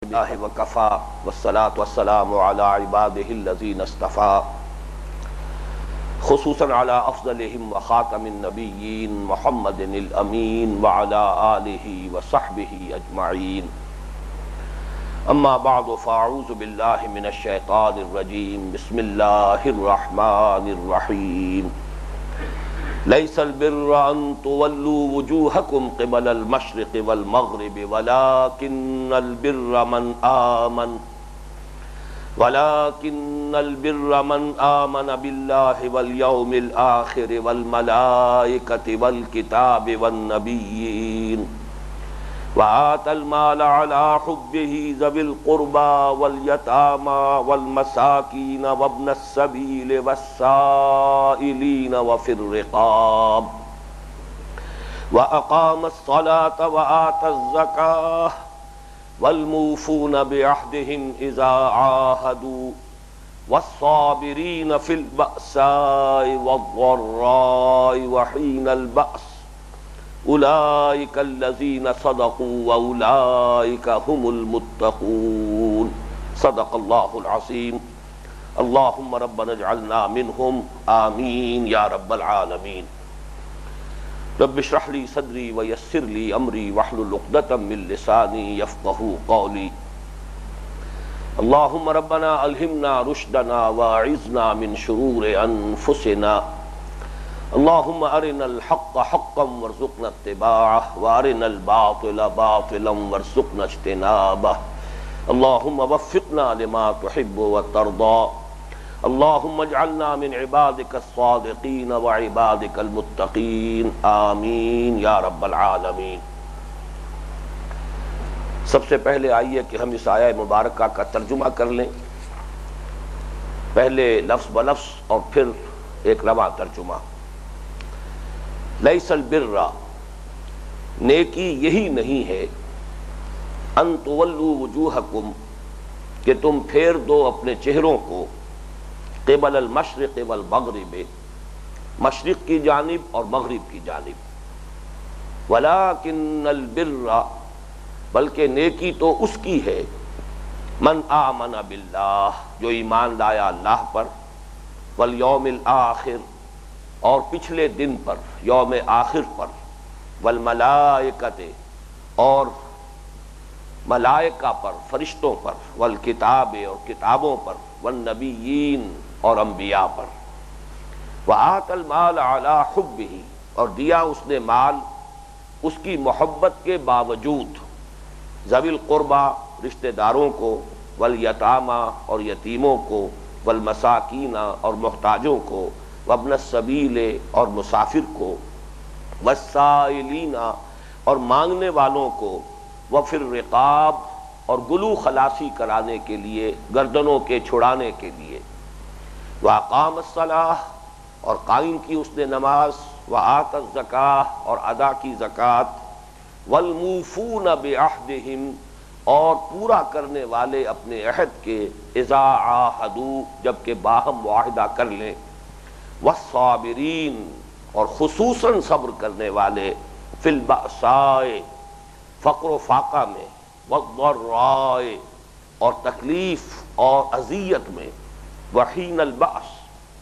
اللہ وکفا والصلاة والسلام علی عباده الذین اصطفى خصوصاً علی افضلهم وخاتم النبیین محمد الامین وعلی آلہ وصحبہ اجمعین اما بعد فاعوذ باللہ من الشیطان الرجیم بسم اللہ الرحمن الرحیم ليس البر أن تولوا وجوهكم قبل المشرق والمغرب ولكن البر من آمن بالله واليوم الآخر والملائكة والكتاب والنبيين وآتى المال على حبه ذوي القربى واليتامى والمساكين وابن السبيل والسائلين وفي الرقاب وأقام الصلاة وآتى الزكاة والموفون بعهدهم إذا عاهدوا والصابرين في البأساء والضراء وحين البأس أولئك الذين صدقوا وأولئك هم المتقون صدق الله العظيم اللهم ربنا اجعلنا منهم آمين يا رب العالمين رب اشرح لي صدري ويسر لي أمري واحلل عقدة من لساني يفقهوا قولي اللهم ربنا ألهمنا رشدنا واعذنا من شرور أنفسنا اللهم أرنا الحق حقا وارزقنا اتباعه وأرنا الباطل باطلا وارزقنا اجتنابه اللهم وفقنا لما تحب وترضى اللهم اجعلنا من عبادك الصادقين وعبادك المتقين آمين يا رب العالمين۔ سب سے پہلے آئیے کہ ہم اس آیہ مبارکہ کا ترجمہ کر لیں، پہلے لفظ بلفظ اور پھر ایک رواں ترجمہ۔ لیس البر، نیکی یہی نہیں ہے، ان تولوا وجوہکم، کہ تم پھیر دو اپنے چہروں کو، قبل المشرق والمغرب، مشرق کی جانب اور مغرب کی جانب، ولکن البر، بلکہ نیکی تو اس کی ہے، من آمن باللہ، جو ایمان لایا اللہ پر، والیوم الآخر، اور پچھلے دن پر، یوم آخر پر، والملائکۃ، اور ملائکہ پر، فرشتوں پر، والکتاب، اور کتابوں پر، والنبیین، اور انبیاء پر، وآتى المال علی حبہ، اور دیا اس نے مال اس کی محبت کے باوجود، ذوی القربى، رشتہ داروں کو، والیتامى، اور یتیموں کو، والمساکین، اور محتاجوں کو، وابن السبیل، اور مسافر کو، والسائلین، اور مانگنے والوں کو، وفی الرقاب، اور گلو خلاصی کرانے کے لیے، گردنوں کے چھڑانے کے لیے، واقام الصلاۃ، اور قائم کی اس نے نماز، وآت الزکاۃ، اور ادا کی زکوٰۃ، والموفون بعہدہم، اور پورا کرنے والے اپنے عہد کے، اذا عاہدوا، جبکہ باہم معاہدہ کر لیں، والصابرین، اور خصوصاً صبر کرنے والے، فی البأساء، فقر و فاقہ میں، والضراء، اور تکلیف اور اذیت میں، وحین البأس،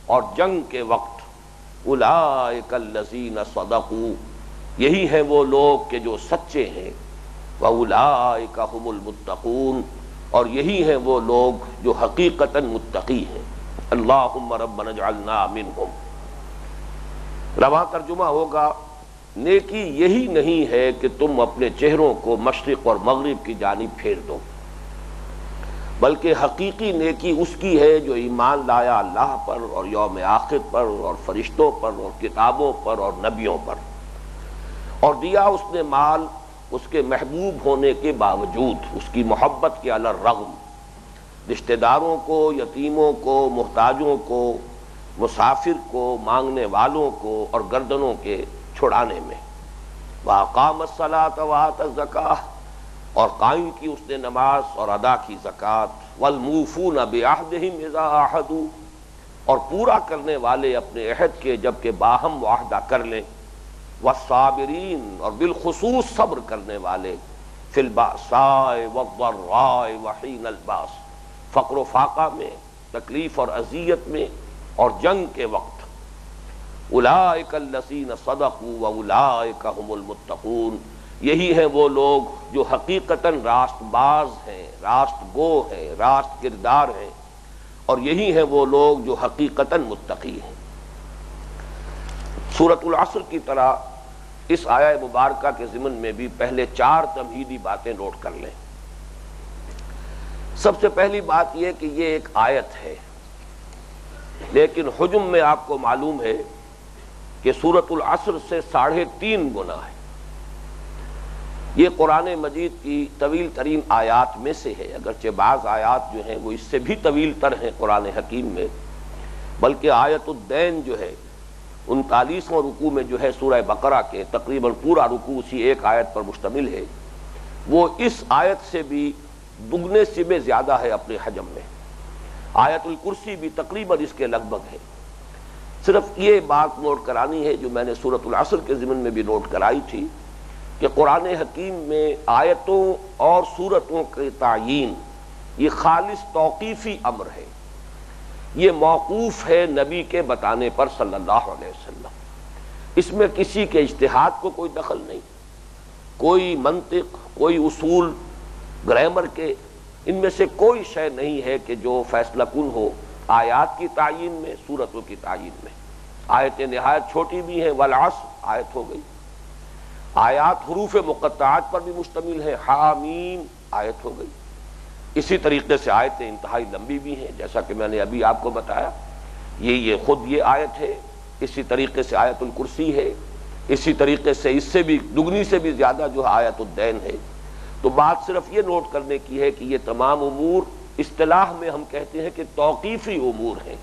اور جنگ کے وقت، اولئک الذین صدقوا، یہی ہیں وہ لوگ کہ جو سچے ہیں، واولئک هم المتقون، اور یہی ہیں وہ لوگ جو حقیقتاً متقی ہیں۔ اللہم ربنا اجعلنا منہم۔ رواں ترجمہ ہوگا، نیکی یہی نہیں ہے کہ تم اپنے چہروں کو مشرق اور مغرب کی جانب پھیر دو، بلکہ حقیقی نیکی اس کی ہے جو ایمان لایا اللہ پر اور یوم آخر پر اور فرشتوں پر اور کتابوں پر اور نبیوں پر، اور دیا اس نے مال اس کے محبوب ہونے کے باوجود، اس کی محبت کے علی الرغم، رشتہ داروں کو، یتیموں کو، محتاجوں کو، مسافر کو، مانگنے والوں کو، اور گردنوں کے چھڑانے میں، وَأَقَامَ الصَّلَاةَ وَآتَى الزَّكَاةَ، اور قائم کی اس نے نماز اور ادا کی زکوٰۃ، وَالْمُوفُونَ بِعَهْدِهِمْ إِذَا عَاهَدُوا، اور پورا کرنے والے اپنے عہد کے جبکہ باہم معاہدہ کر لیں، والصابرین، اور بالخصوص صبر کرنے والے، فی البأساء والضراء وحین الباس، فقر و فاقہ میں، تکلیف اور اذیت میں اور جنگ کے وقت۔ اولئک الذین صدقوا واولئک هم المتقون، یہی ہیں وہ لوگ جو حقیقتاً راست باز ہیں، راست گو ہیں، راست کردار ہیں، اور یہی ہیں وہ لوگ جو حقیقتاً متقی ہیں۔ سورۃ العصر کی طرح اس آیہ مبارکہ کے ضمن میں بھی پہلے 4 تمہیدی باتیں نوٹ کر لیں۔ سب سے پہلی بات یہ کہ یہ ایک آیت ہے، لیکن حجم میں آپ کو معلوم ہے کہ سورۃ العصر سے 3.5 گنا ہے۔ یہ قرآن مجید کی طویل ترین آیات میں سے ہے، اگرچہ بعض آیات جو ہیں وہ اس سے بھی طویل تر ہیں قرآن حکیم میں، بلکہ آیت الدین جو ہے 39واں رکوع میں جو ہے سورہ بقرہ کے تقریباً پورا رکوع اسی ایک آیت پر مشتمل ہے، وہ اس آیت سے بھی دگنے سے بھی زیادہ ہے اپنے حجم میں۔ آیت الکرسی بھی تقریباً اس کے لگ بھگ ہے۔ صرف یہ بات نوٹ کرانی ہے جو میں نے سورۃ العصر کے ضمن میں بھی نوٹ کرائی تھی کہ قرآن حکیم میں آیتوں اور سورتوں کے تعیین یہ خالص توقیفی امر ہے، یہ موقوف ہے نبی کے بتانے پر صلی اللہ علیہ وسلم۔ اس میں کسی کے اجتہاد کو کوئی دخل نہیں، کوئی منطق، کوئی اصول گرامر کے ان میں سے کوئی شے نہیں ہے کہ جو فیصلہ کن ہو آیات کی تعیین میں، سورتوں کی تعیین میں۔ آیتیں نہایت چھوٹی بھی ہیں، والعصر آیت ہو گئی، آیات حروف مقطعات پر بھی مشتمل ہے، حامیم آیت ہو گئی۔ اسی طریقے سے آیتیں انتہائی لمبی بھی ہیں، جیسا کہ میں نے ابھی آپ کو بتایا، یہ خود یہ آیت ہے، اسی طریقے سے آیت الکرسی ہے، اسی طریقے سے اس سے بھی دگنی سے بھی زیادہ جو آیت الدین ہے۔ تو بات صرف یہ نوٹ کرنے کی ہے کہ یہ تمام امور اصطلاح میں ہم کہتے ہیں کہ توقیفی امور ہیں،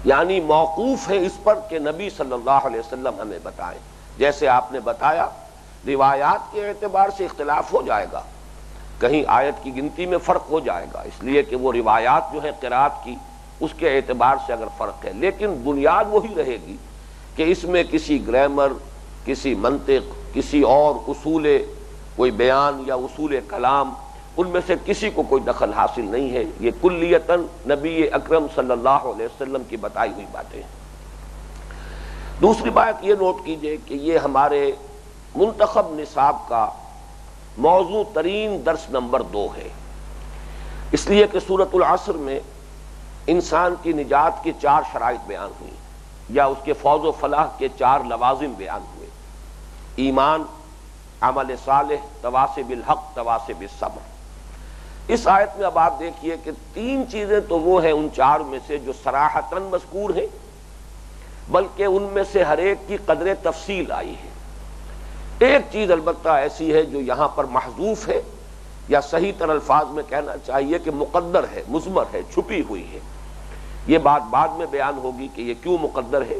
یعنی موقوف ہے اس پر کہ نبی صلی اللہ علیہ وسلم ہمیں بتائیں۔ جیسے آپ نے بتایا روایات کے اعتبار سے اختلاف ہو جائے گا، کہیں آیت کی گنتی میں فرق ہو جائے گا، اس لیے کہ وہ روایات جو ہے قرات کی اس کے اعتبار سے اگر فرق ہے، لیکن بنیاد وہی رہے گی کہ اس میں کسی گرامر، کسی منطق، کسی اور اصول کوئی بیان یا اصول کلام ان میں سے کسی کو کوئی دخل حاصل نہیں ہے، یہ کلیتاً نبی اکرم صلی اللہ علیہ وسلم کی بتائی ہوئی باتیں ہیں۔ دوسری بات یہ نوٹ کیجئے کہ یہ ہمارے منتخب نصاب کا موضوع ترین درس نمبر 2 ہے، اس لیے کہ سورۃ العصر میں انسان کی نجات کی 4 شرائط بیان ہوئی، یا اس کے فوز و فلاح کے 4 لوازم بیان ہوئے: ایمان، عمل صالح، تواصی بالحق، تواصی بالصبر۔ اس آیت میں اب آپ دیکھیے کہ 3 چیزیں تو وہ ہیں ان 4 میں سے جو صراحتاً مذکور ہیں، بلکہ ان میں سے ہر ایک کی قدر تفصیل آئی ہے۔ ایک چیز البتہ ایسی ہے جو یہاں پر محذوف ہے، یا صحیح تر الفاظ میں کہنا چاہیے کہ مقدر ہے، مضمر ہے، چھپی ہوئی ہے۔ یہ بات بعد میں بیان ہوگی کہ یہ کیوں مقدر ہے،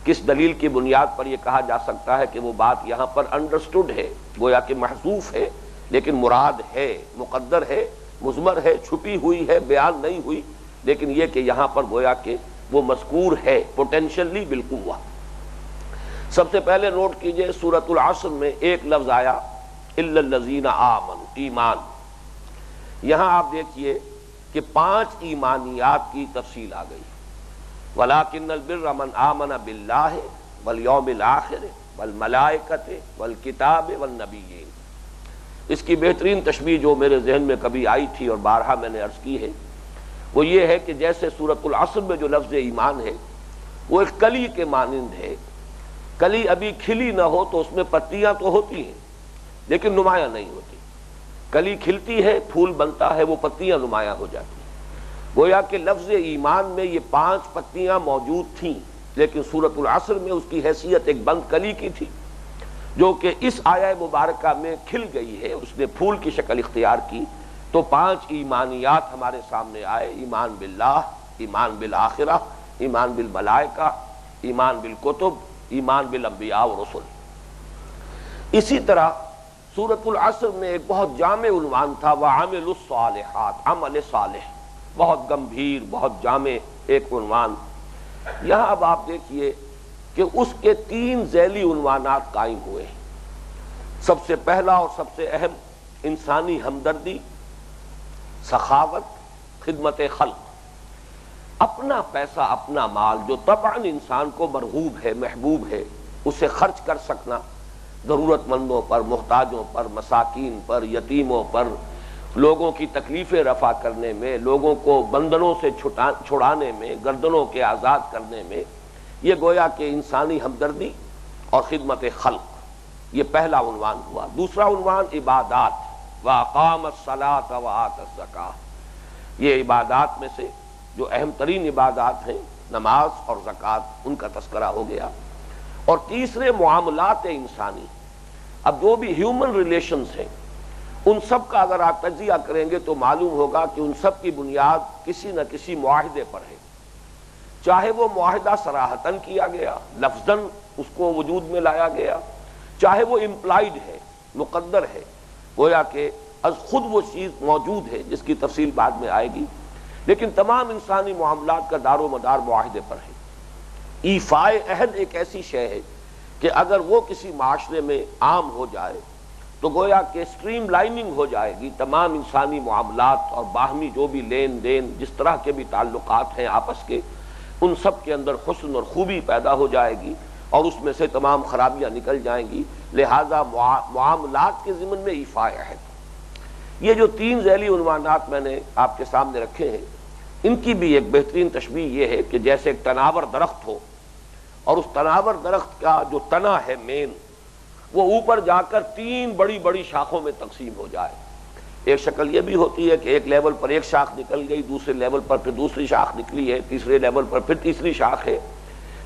کس دلیل کی بنیاد پر یہ کہا جا سکتا ہے کہ وہ بات یہاں پر انڈرسٹوڈ ہے، گویا کہ محذوف ہے، لیکن مراد ہے، مقدر ہے، مضمر ہے، چھپی ہوئی ہے، بیان نہیں ہوئی، لیکن یہ کہ یہاں پر گویا کہ وہ مذکور ہے پوٹینشلی بالقوہ۔ سب سے پہلے نوٹ کیجئے سورۃ العصر میں ایک لفظ آیا الا الذین آمنوا، ایمان۔ یہاں آپ دیکھیے کہ 5 ایمانیات کی تفصیل آ گئی، وَلَٰكِنَّ الْبِرَّ مَنْ آمَنَ بِاللَّهِ وَالْيَوْمِ الْآخِرِ وَالْمَلَائِكَةِ وَالْكِتَابِ وَالنَّبِيِّينَ۔ اس کی بہترین تشبیہ جو میرے ذہن میں کبھی آئی تھی اور بارہا میں نے عرض کی ہے، وہ یہ ہے کہ جیسے سورۃ العصر میں جو لفظ ایمان ہے وہ ایک کلی کے مانند ہے۔ کلی ابھی کھلی نہ ہو تو اس میں پتیاں تو ہوتی ہیں لیکن نمایاں نہیں ہوتی، کلی کھلتی ہے، پھول بنتا ہے، وہ پتیاں نمایاں ہو جاتی ہیں۔ گویا کہ لفظ ایمان میں یہ 5 پتیاں موجود تھیں، لیکن سورۃ العصر میں اس کی حیثیت ایک بند کلی کی تھی، جو کہ اس آیہ مبارکہ میں کھل گئی ہے، اس نے پھول کی شکل اختیار کی۔ تو 5 ایمانیات ہمارے سامنے آئے: ایمان باللہ، ایمان بالآخرہ، ایمان بالملائکہ، ایمان بالکتب، ایمان بالانبیاء والرسل۔ اسی طرح سورۃ العصر میں ایک بہت جامع عنوان تھا وَعَمِلُوا الصَّالِحَاتِ، عمل صالح، بہت گمبھیر، بہت جامع ایک عنوان۔ یہاں اب آپ دیکھیے کہ اس کے 3 ذیلی عنوانات قائم ہوئے ہیں۔ سب سے پہلا اور سب سے اہم انسانی ہمدردی، سخاوت، خدمت خلق، اپنا پیسہ اپنا مال جو طبعاً انسان کو مرغوب ہے محبوب ہے اسے خرچ کر سکنا، ضرورت مندوں پر، محتاجوں پر، مساکین پر، یتیموں پر، لوگوں کی تکلیفیں رفع کرنے میں، لوگوں کو بندنوں سے چھڑانے میں، گردنوں کے آزاد کرنے میں، یہ گویا کہ انسانی ہمدردی اور خدمت خلق، یہ پہلا عنوان ہوا۔ دوسرا عنوان عبادات، وَأَقَامَ الصَّلَاةَ وَآتَى الزَّكَاةَ، یہ عبادات میں سے جو اہم ترین عبادات ہیں نماز اور زکوٰۃ، ان کا تذکرہ ہو گیا۔ اور تیسرے معاملات انسانی، اب جو بھی ہیومن ریلیشنز ہیں ان سب کا اگر آپ تجزیہ کریں گے تو معلوم ہوگا کہ ان سب کی بنیاد کسی نہ کسی معاہدے پر ہے، چاہے وہ معاہدہ صراحتاً کیا گیا، لفظاً اس کو وجود میں لایا گیا، چاہے وہ امپلائڈ ہے، مقدر ہے، گویا کہ از خود وہ چیز موجود ہے جس کی تفصیل بعد میں آئے گی، لیکن تمام انسانی معاملات کا دار و مدار معاہدے پر ہے۔ ایفائے عہد ایک ایسی شے ہے کہ اگر وہ کسی معاشرے میں عام ہو جائے تو گویا کہ اسٹریم لائننگ ہو جائے گی، تمام انسانی معاملات اور باہمی جو بھی لین دین جس طرح کے بھی تعلقات ہیں آپس کے، ان سب کے اندر حسن اور خوبی پیدا ہو جائے گی اور اس میں سے تمام خرابیاں نکل جائیں گی۔ لہذا معاملات کے ضمن میں ایفائے عہد، یہ جو تین ذیلی عنوانات میں نے آپ کے سامنے رکھے ہیں، ان کی بھی ایک بہترین تشبیہ یہ ہے کہ جیسے ایک تناور درخت ہو اور اس تناور درخت کا جو تنا ہے مین، وہ اوپر جا کر تین بڑی بڑی شاخوں میں تقسیم ہو جائے۔ ایک شکل یہ بھی ہوتی ہے کہ ایک لیول پر ایک شاخ نکل گئی، دوسرے لیول پر پھر دوسری شاخ نکلی ہے، تیسرے لیول پر پھر تیسری شاخ ہے،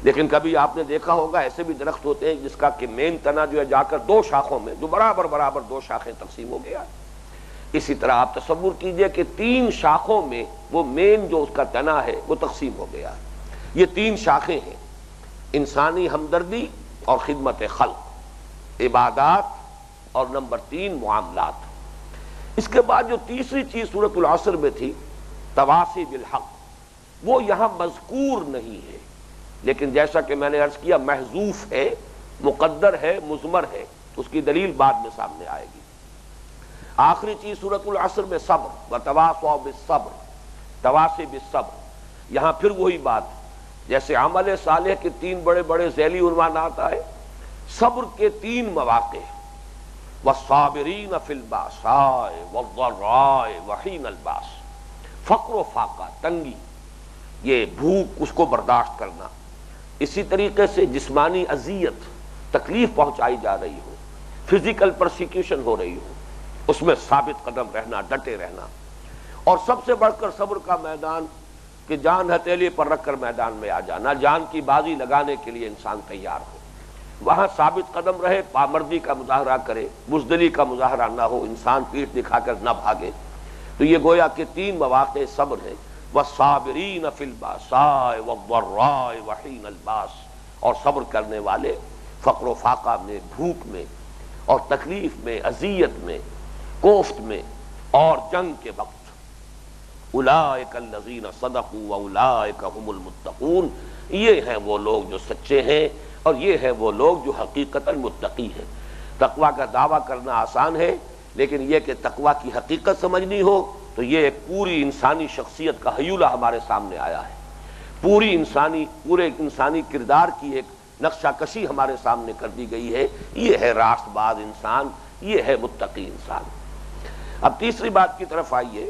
لیکن کبھی آپ نے دیکھا ہوگا ایسے بھی درخت ہوتے ہیں جس کا کہ مین تنا جو ہے جا کر دو شاخوں میں، جو برابر برابر دو شاخیں تقسیم ہو گیا۔ اسی طرح آپ تصور کیجئے کہ تین شاخوں میں وہ مین جو اس کا تنا ہے وہ تقسیم ہو گیا۔ یہ تین شاخیں ہیں، انسانی ہمدردی اور خدمت خلق، عبادات اور نمبر تین معاملات۔ اس کے بعد جو تیسری چیز سورۃ العصر میں تھی، تواصی بالحق، وہ یہاں مذکور نہیں ہے، لیکن جیسا کہ میں نے عرض کیا محذوف ہے، مقدر ہے، مضمر ہے، اس کی دلیل بعد میں سامنے آئے گی۔ آخری چیز سورۃ العصر میں صبر، وتواصوا بالصبر، تواصی بالصبر، یہاں پھر وہی بات جیسے عمل صالح کے تین بڑے بڑے ذیلی عنوانات آئے، صبر کے تین مواقع، والصابرین فی الباساء والضراء وحین الباس، فقر و فاقہ، تنگی، یہ بھوک، اس کو برداشت کرنا، اسی طریقے سے جسمانی اذیت، تکلیف پہنچائی جا رہی ہو، فزیکل پرسیکیوشن ہو رہی ہو، اس میں ثابت قدم رہنا، ڈٹے رہنا، اور سب سے بڑھ کر صبر کا میدان کہ جان ہتھیلی پر رکھ کر میدان میں آ جانا، جان کی بازی لگانے کے لیے انسان تیار ہو، وہاں ثابت قدم رہے، پامردی کا مظاہرہ کرے، بزدلی کا مظاہرہ نہ ہو، انسان پیٹھ دکھا کر نہ بھاگے۔ تو یہ گویا کہ تین مواقع صبر ہے، والصابرین فی الباساء والضراء وحین الباس، اور صبر کرنے والے فقر و فاقہ میں، بھوک میں اور تکلیف میں، اذیت میں، کوفت میں اور جنگ کے وقت۔ اولئک الذین صدقوا واولئک هم المتقون، یہ ہیں وہ لوگ جو سچے ہیں اور یہ ہیں وہ لوگ جو حقیقتاً متقی ہیں۔ تقویٰ کا دعویٰ کرنا آسان ہے، لیکن یہ کہ تقویٰ کی حقیقت سمجھنی ہو تو یہ ایک پوری انسانی شخصیت کا حیولہ ہمارے سامنے آیا ہے، پورے انسانی کردار کی ایک نقشہ کشی ہمارے سامنے کر دی گئی ہے۔ یہ ہے راست باز انسان، یہ ہے متقی انسان۔ اب تیسری بات کی طرف آئیے،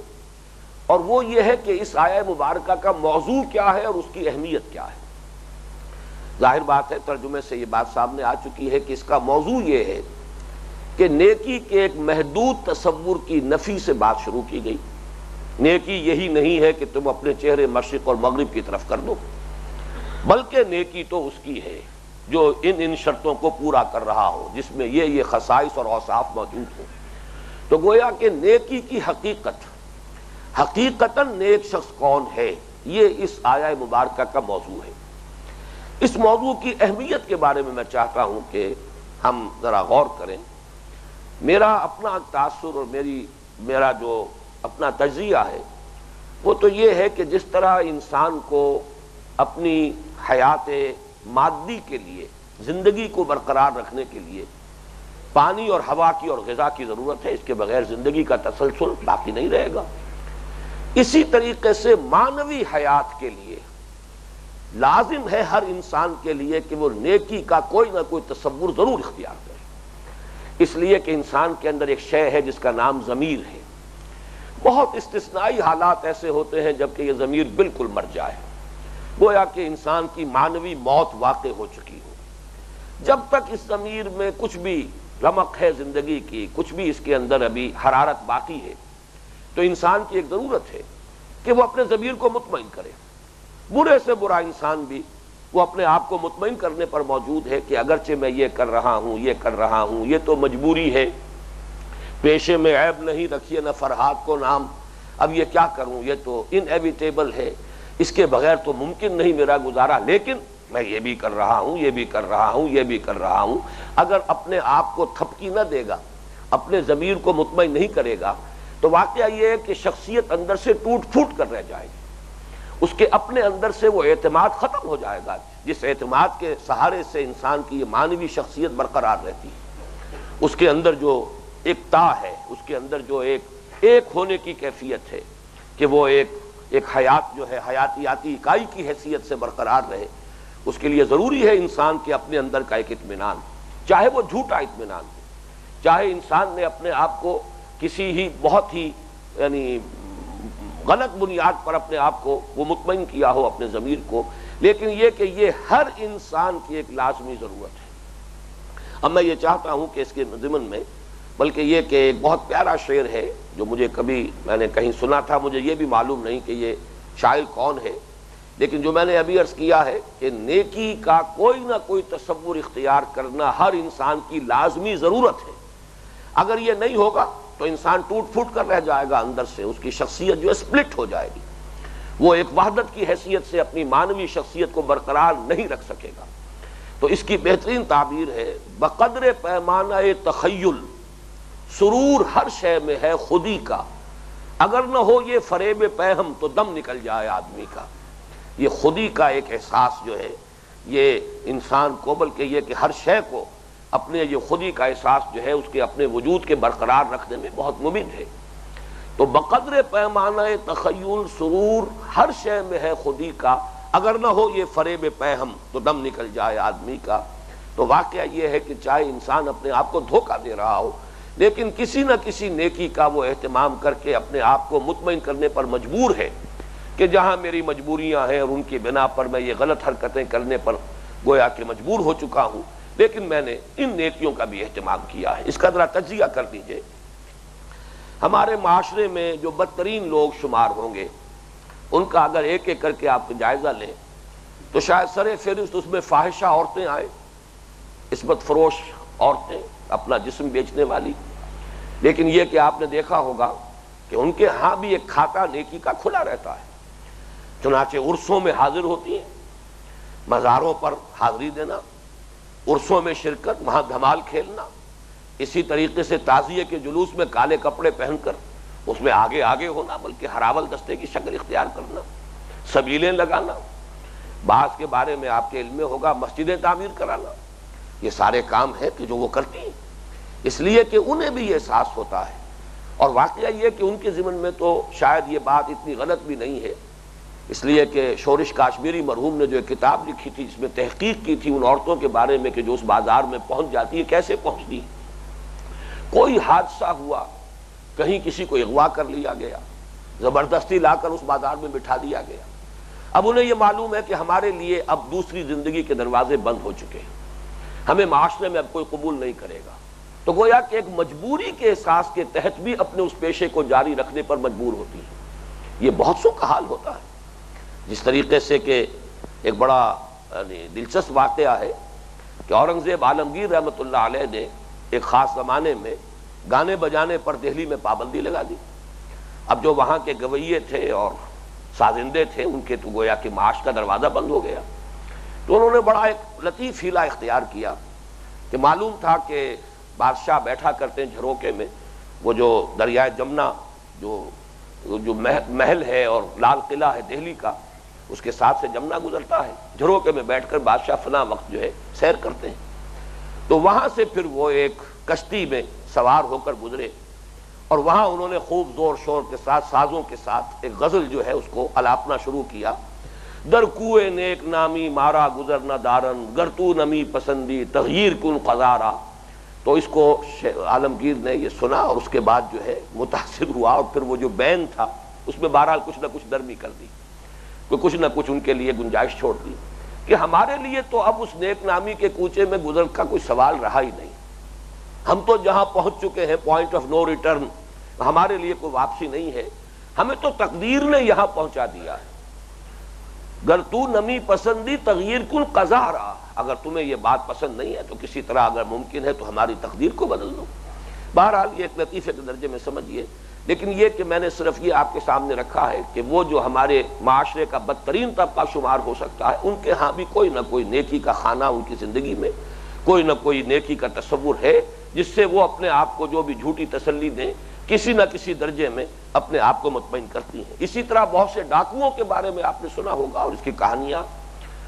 اور وہ یہ ہے کہ اس آیہ مبارکہ کا موضوع کیا ہے اور اس کی اہمیت کیا ہے۔ ظاہر بات ہے، ترجمے سے یہ بات سامنے آ چکی ہے کہ اس کا موضوع یہ ہے کہ نیکی کے ایک محدود تصور کی نفی سے بات شروع کی گئی۔ نیکی یہی نہیں ہے کہ تم اپنے چہرے مشرق اور مغرب کی طرف کر دو، بلکہ نیکی تو اس کی ہے جو ان شرطوں کو پورا کر رہا ہو، جس میں یہ خصائص اور اوصاف موجود ہوں۔ تو گویا کہ نیکی کی حقیقتاً نیک شخص کون ہے، یہ اس آیہ مبارکہ کا موضوع ہے۔ اس موضوع کی اہمیت کے بارے میں میں چاہتا ہوں کہ ہم ذرا غور کریں۔ میرا اپنا تاثر اور میرا جو اپنا تجزیہ ہے وہ تو یہ ہے کہ جس طرح انسان کو اپنی حیات مادی کے لیے، زندگی کو برقرار رکھنے کے لیے پانی اور ہوا کی اور غذا کی ضرورت ہے، اس کے بغیر زندگی کا تسلسل باقی نہیں رہے گا۔ اسی طریقے سے معنوی حیات کے لیے لازم ہے ہر انسان کے لیے کہ وہ نیکی کا کوئی نہ کوئی تصور ضرور اختیار کرے، اس لیے کہ انسان کے اندر ایک شے ہے جس کا نام ضمیر ہے۔ بہت استثنائی حالات ایسے ہوتے ہیں جبکہ یہ ضمیر بالکل مر جائے، گویا کہ انسان کی معنوی موت واقع ہو چکی ہو۔ جب تک اس ضمیر میں کچھ بھی رمق ہے زندگی کی، کچھ بھی اس کے اندر ابھی حرارت باقی ہے، تو انسان کی ایک ضرورت ہے کہ وہ اپنے ضمیر کو مطمئن کرے۔ برے سے برا انسان بھی وہ اپنے آپ کو مطمئن کرنے پر موجود ہے کہ اگرچہ میں یہ کر رہا ہوں، یہ کر رہا ہوں، یہ تو مجبوری ہے، پیشے میں عیب نہیں رکھیے نہ فرہاد کو نام، اب یہ کیا کروں، یہ تو انیویٹیبل ہے، اس کے بغیر تو ممکن نہیں میرا گزارا، لیکن میں یہ بھی کر رہا ہوں، یہ بھی کر رہا ہوں، یہ بھی کر رہا ہوں۔ اگر اپنے آپ کو تھپکی نہ دے گا، اپنے ضمیر کو مطمئن نہیں کرے گا، تو واقعہ یہ ہے کہ شخصیت اندر سے ٹوٹ پھوٹ کر رہ جائے گی، اس کے اپنے اندر سے وہ اعتماد ختم ہو جائے گا، جس اعتماد کے سہارے سے انسان کی یہ معنوی شخصیت برقرار رہتی ہے۔ اس کے اندر جو ایک تا ہے، اس کے اندر جو ایک ہونے کی کیفیت ہے کہ وہ ایک حیات جو ہے حیاتیاتی اکائی کی حیثیت سے برقرار رہے، اس کے لیے ضروری ہے انسان کے اپنے اندر کا ایک اطمینان، چاہے وہ جھوٹا اطمینان ہو، چاہے انسان نے اپنے آپ کو کسی ہی بہت ہی یعنی غلط بنیاد پر اپنے آپ کو وہ مطمئن کیا ہو اپنے ضمیر کو، لیکن یہ کہ یہ ہر انسان کی ایک لازمی ضرورت ہے۔ اب میں یہ چاہتا ہوں کہ اس کے ضمن میں بلکہ یہ کہ ایک بہت پیارا شعر ہے جو مجھے کبھی میں نے کہیں سنا تھا، مجھے یہ بھی معلوم نہیں کہ یہ شاعر کون ہے، لیکن جو میں نے ابھی عرض کیا ہے کہ نیکی کا کوئی نہ کوئی تصور اختیار کرنا ہر انسان کی لازمی ضرورت ہے۔ اگر یہ نہیں ہوگا تو انسان ٹوٹ پھوٹ کر رہ جائے گا، اندر سے اس کی شخصیت جو ہے سپلٹ ہو جائے گی، وہ ایک وحدت کی حیثیت سے اپنی معنوی شخصیت کو برقرار نہیں رکھ سکے گا۔ تو اس کی بہترین تعبیر ہے بقدر پیمانہ تخیل سرور ہر شے میں ہے خودی کا، اگر نہ ہو یہ فریب پیہم تو دم نکل جائے آدمی کا۔ یہ خودی کا ایک احساس جو ہے یہ انسان کو، بلکہ یہ کہ ہر شے کو اپنے یہ خودی کا احساس جو ہے اس کے اپنے وجود کے برقرار رکھنے میں بہت مفید ہے۔ تو بقدر پیمانہ تخیل سرور ہر شے میں ہے خودی کا، اگر نہ ہو یہ فریب پیہم تو دم نکل جائے آدمی کا۔ تو واقعہ یہ ہے کہ چاہے انسان اپنے آپ کو دھوکہ دے رہا ہو، لیکن کسی نہ کسی نیکی کا وہ اہتمام کر کے اپنے آپ کو مطمئن کرنے پر مجبور ہے کہ جہاں میری مجبوریاں ہیں اور ان کی بنا پر میں یہ غلط حرکتیں کرنے پر گویا کہ مجبور ہو چکا ہوں، لیکن میں نے ان نیکیوں کا بھی اہتمام کیا ہے۔ اس کا ذرا تجزیہ کر دیجئے۔ ہمارے معاشرے میں جو بدترین لوگ شمار ہوں گے ان کا اگر ایک ایک کر کے آپ جائزہ لیں تو شاید سر فہرست اس میں فاحشہ عورتیں آئیں، عصمت فروش عورتیں، اپنا جسم بیچنے والی، لیکن یہ کہ آپ نے دیکھا ہوگا کہ ان کے ہاں بھی ایک کھاتا نیکی کا کھلا رہتا ہے، چنانچہ عرسوں میں حاضر ہوتی ہیں، مزاروں پر حاضری دینا، عرسوں میں شرکت، وہاں دھمال کھیلنا، اسی طریقے سے تعزیے کے جلوس میں کالے کپڑے پہن کر اس میں آگے آگے ہونا، بلکہ ہراول دستے کی شکل اختیار کرنا، سبیلیں لگانا، بعض کے بارے میں آپ کے علم میں ہوگا مسجدیں تعمیر کرانا، یہ سارے کام ہیں کہ جو وہ کرتی ہیں، اس لیے کہ انہیں بھی یہ احساس ہوتا ہے۔ اور واقعہ یہ کہ ان کے ضمن میں تو شاید یہ بات اتنی غلط بھی نہیں ہے، اس لیے کہ شورش کاشمیری مرحوم نے جو ایک کتاب لکھی تھی جس میں تحقیق کی تھی ان عورتوں کے بارے میں کہ جو اس بازار میں پہنچ جاتی ہے، کیسے پہنچتی ہے۔ کوئی حادثہ ہوا، کہیں کسی کو اغوا کر لیا گیا، زبردستی لا کر اس بازار میں بٹھا دیا گیا، اب انہیں یہ معلوم ہے کہ ہمارے لیے اب دوسری زندگی کے دروازے بند ہو چکے ہیں، ہمیں معاشرے میں اب کوئی قبول نہیں کرے گا، تو گویا کہ ایک مجبوری کے احساس کے تحت بھی اپنے اس پیشے کو جاری رکھنے پر مجبور ہوتی ہے۔ یہ بہت سو کا حال ہوتا ہے، جس طریقے سے کہ ایک بڑا دلچسپ واقعہ ہے کہ اورنگزیب عالمگیر رحمۃ اللہ علیہ نے ایک خاص زمانے میں گانے بجانے پر دہلی میں پابندی لگا دی۔ اب جو وہاں کے گویے تھے اور سازندے تھے ان کے تو گویا کہ معاش کا دروازہ بند ہو گیا، تو انہوں نے بڑا ایک لطیف ہیلا اختیار کیا کہ معلوم تھا کہ بادشاہ بیٹھا کرتے ہیں جھروکے میں، وہ جو دریائے جمنا جو محل ہے اور لال قلعہ ہے دہلی کا، اس کے ساتھ سے جمنا گزرتا ہے، جھروکے میں بیٹھ کر بادشاہ فنا وقت جو ہے سیر کرتے ہیں، تو وہاں سے پھر وہ ایک کشتی میں سوار ہو کر گزرے، اور وہاں انہوں نے خوب زور شور کے ساتھ سازوں کے ساتھ ایک غزل جو ہے اس کو الاپنا شروع کیا۔ در کوئے نیک نامی مارا گزر نہ دارن، گر تو نمی پسندی تغییر کن قضارا۔ تو اس کو عالمگیر نے یہ سنا اور اس کے بعد جو ہے متاثر ہوا، اور پھر وہ جو بین تھا اس میں بہرحال کچھ نہ کچھ نرمی کر دی، کچھ نہ کچھ ان کے لیے گنجائش چھوڑ دی کہ ہمارے لیے تو اب اس نیک نامی کے کوچے میں گزر کا کوئی سوال رہا ہی نہیں، ہم تو جہاں پہنچ چکے ہیں پوائنٹ آف نو ریٹرن، ہمارے لیے کوئی واپسی نہیں ہے، ہمیں تو تقدیر نے یہاں پہنچا دیا ہے۔ گر تو نمی پسندی تغییر کن قضارا، اگر تمہیں یہ بات پسند نہیں ہے تو کسی طرح اگر ممکن ہے تو ہماری تقدیر کو بدل دو۔ بہرحال یہ ایک لطیفے کے درجے میں سمجھیے، لیکن یہ کہ میں نے صرف یہ آپ کے سامنے رکھا ہے کہ وہ جو ہمارے معاشرے کا بدترین طبقہ شمار ہو سکتا ہے، ان کے ہاں بھی کوئی نہ کوئی نیکی کا خانہ ان کی زندگی میں، کوئی نہ کوئی نیکی کا تصور ہے جس سے وہ اپنے آپ کو جو بھی جھوٹی تسلی دیں کسی نہ کسی درجے میں اپنے آپ کو مطمئن کرتی ہیں۔ اسی طرح بہت سے ڈاکوؤں کے بارے میں آپ نے سنا ہوگا، اور اس کی کہانیاں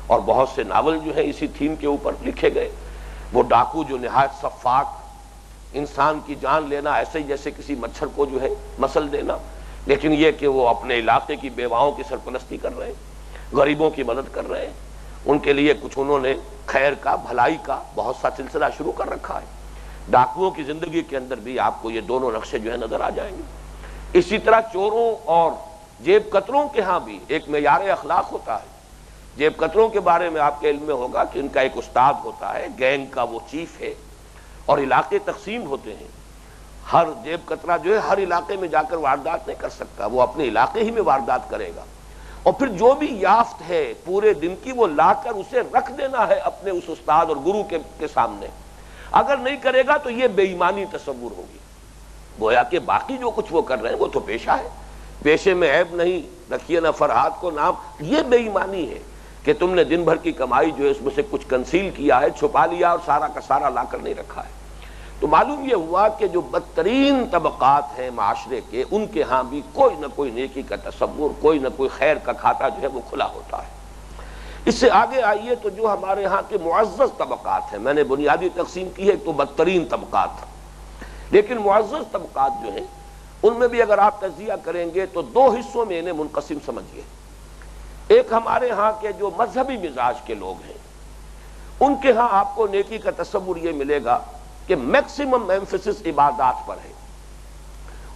اور بہت سے ناول جو ہیں اسی تھیم کے اوپر لکھے گئے۔ وہ ڈاکو جو نہایت سفاک، انسان کی جان لینا ایسے ہی جیسے کسی مچھر کو جو ہے مسل دینا، لیکن یہ کہ وہ اپنے علاقے کی بیواؤں کی سرپرستی کر رہے ہیں، غریبوں کی مدد کر رہے ہیں، ان کے لیے کچھ انہوں نے خیر کا بھلائی کا بہت سا سلسلہ شروع کر رکھا ہے۔ ڈاکوؤں کی زندگی کے اندر بھی آپ کو یہ دونوں نقشے جو ہے نظر آ جائیں گے۔ اسی طرح چوروں اور جیب کتروں کے ہاں بھی ایک معیار اخلاق ہوتا ہے۔ جیب کتروں کے بارے میں آپ کے علم میں ہوگا کہ ان کا ایک استاد ہوتا ہے، گینگ کا وہ چیف ہے، اور علاقے تقسیم ہوتے ہیں۔ ہر جیب کترا جو ہے ہر علاقے میں جا کر واردات نہیں کر سکتا، وہ اپنے علاقے ہی میں واردات کرے گا، اور پھر جو بھی یافت ہے پورے دن کی وہ لا کر اسے رکھ دینا ہے اپنے اس استاد اور گرو کے سامنے۔ اگر نہیں کرے گا تو یہ بے ایمانی تصور ہوگی، گویا کہ باقی جو کچھ وہ کر رہے ہیں وہ تو پیشہ ہے، پیشے میں عیب نہیں، رکھیے نہ فرہاد کو نام۔ یہ بے ایمانی ہے کہ تم نے دن بھر کی کمائی جو ہے اس میں سے کچھ کنسیل کیا ہے، چھپا لیا، اور سارا کا سارا لا کر نہیں رکھا ہے۔ تو معلوم یہ ہوا کہ جو بدترین طبقات ہیں معاشرے کے، ان کے ہاں بھی کوئی نہ کوئی نیکی کا تصور، کوئی نہ کوئی خیر کا کھاتا جو ہے وہ کھلا ہوتا ہے۔ اس سے آگے آئیے تو جو ہمارے ہاں کے معزز طبقات ہیں، میں نے بنیادی تقسیم کی ہے تو بدترین طبقات، لیکن معزز طبقات جو ہیں ان میں بھی اگر آپ تجزیہ کریں گے تو دو حصوں میں انہیں منقسم سمجھیے۔ ایک ہمارے ہاں کے جو مذہبی مزاج کے لوگ ہیں، ان کے ہاں آپ کو نیکی کا تصور یہ ملے گا کہ میکسیمم ایمفیسس عبادات پر ہے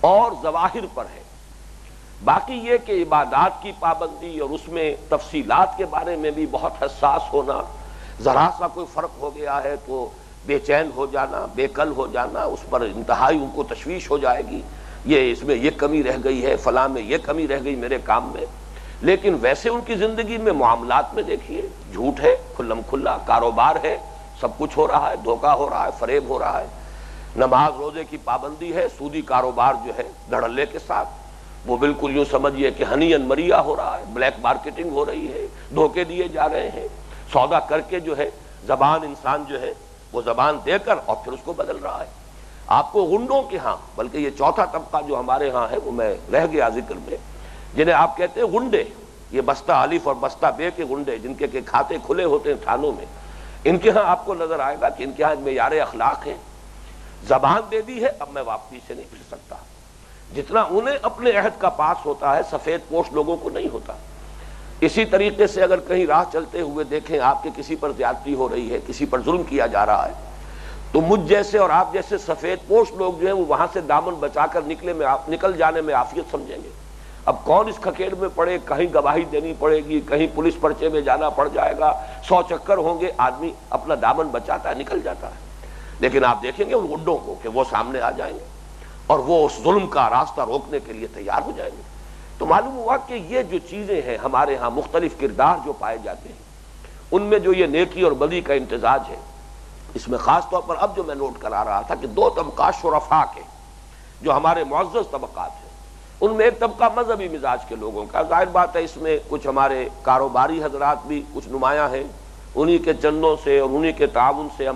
اور ظواہر پر ہے۔ باقی یہ کہ عبادات کی پابندی اور اس میں تفصیلات کے بارے میں بھی بہت حساس ہونا، ذرا سا کوئی فرق ہو گیا ہے تو بے چین ہو جانا، بے کل ہو جانا، اس پر انتہائی ان کو تشویش ہو جائے گی، یہ اس میں یہ کمی رہ گئی ہے، فلاں میں یہ کمی رہ گئی میرے کام میں۔ لیکن ویسے ان کی زندگی میں معاملات میں دیکھیے، جھوٹ ہے کھلم کھلا، کاروبار ہے، سب کچھ ہو رہا ہے، دھوکہ ہو رہا ہے، فریب ہو رہا ہے، نماز روزے کی پابندی ہے، سودی کاروبار جو ہے دھڑلے کے ساتھ، وہ بالکل یوں سمجھیے کہ ہنی مریا ہو رہا ہے، بلیک مارکیٹنگ ہو رہی ہے، دھوکے دیے جا رہے ہیں، سودا کر کے جو ہے زبان انسان جو ہے وہ زبان دے کر اور پھر اس کو بدل رہا ہے۔ آپ کو غنڈوں کے ہاں، بلکہ یہ چوتھا طبقہ جو ہمارے ہاں ہے وہ میں رہ گیا ذکر میں، جنہیں آپ کہتے ہیں غنڈے، یہ بستہ الف اور بستہ بے کے غنڈے، جن کے کھاتے کھلے ہوتے ہیں تھانوں میں، ان کے ہاں آپ کو نظر آئے گا کہ ان کے ہاں معیار اخلاق ہے، زبان دے دی ہے اب میں واپسی سے نہیں پھر سکتا، جتنا انہیں اپنے عہد کا پاس ہوتا ہے سفید پوش لوگوں کو نہیں ہوتا۔ اسی طریقے سے اگر کہیں راہ چلتے ہوئے دیکھیں آپ کے کسی پر زیادتی ہو رہی ہے، کسی پر ظلم کیا جا رہا ہے، تو مجھ جیسے اور آپ جیسے سفید پوش لوگ جو ہیں وہ وہاں سے دامن بچا کر نکل جانے میں عافیت سمجھیں گے۔ اب کون اس کھکیڑ میں پڑے، کہیں گواہی دینی پڑے گی، کہیں پولیس پرچے میں جانا پڑ جائے گا، 100 چکر ہوں گے، آدمی اپنا دامن بچاتا ہے، نکل جاتا ہے۔ لیکن آپ دیکھیں گے ان غنڈوں کو کہ وہ سامنے آ جائیں گے اور وہ اس ظلم کا راستہ روکنے کے لیے تیار ہو جائیں گے۔ تو معلوم ہوا کہ یہ جو چیزیں ہیں ہمارے ہاں مختلف کردار جو پائے جاتے ہیں، ان میں جو یہ نیکی اور بدی کا امتزاج ہے، اس میں خاص طور پر اب جو میں نوٹ کرا رہا تھا کہ دو طبقات شرفاء کے جو ہمارے معزز طبقات ہیں، ان میں ایک طبقہ مذہبی مزاج کے لوگوں کا، ظاہر بات ہے اس میں کچھ ہمارے کاروباری حضرات بھی کچھ نمایاں ہیں، انہی کے چندوں سے اور انہی کے تعاون سے